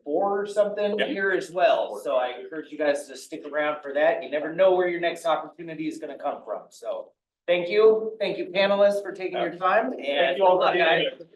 4 or something Yeah. here as well. So I encourage you guys to stick around for that. You never know where your next opportunity is gonna come from. So thank you panelists for taking your time and. Thank you all for good luck, being guys. here.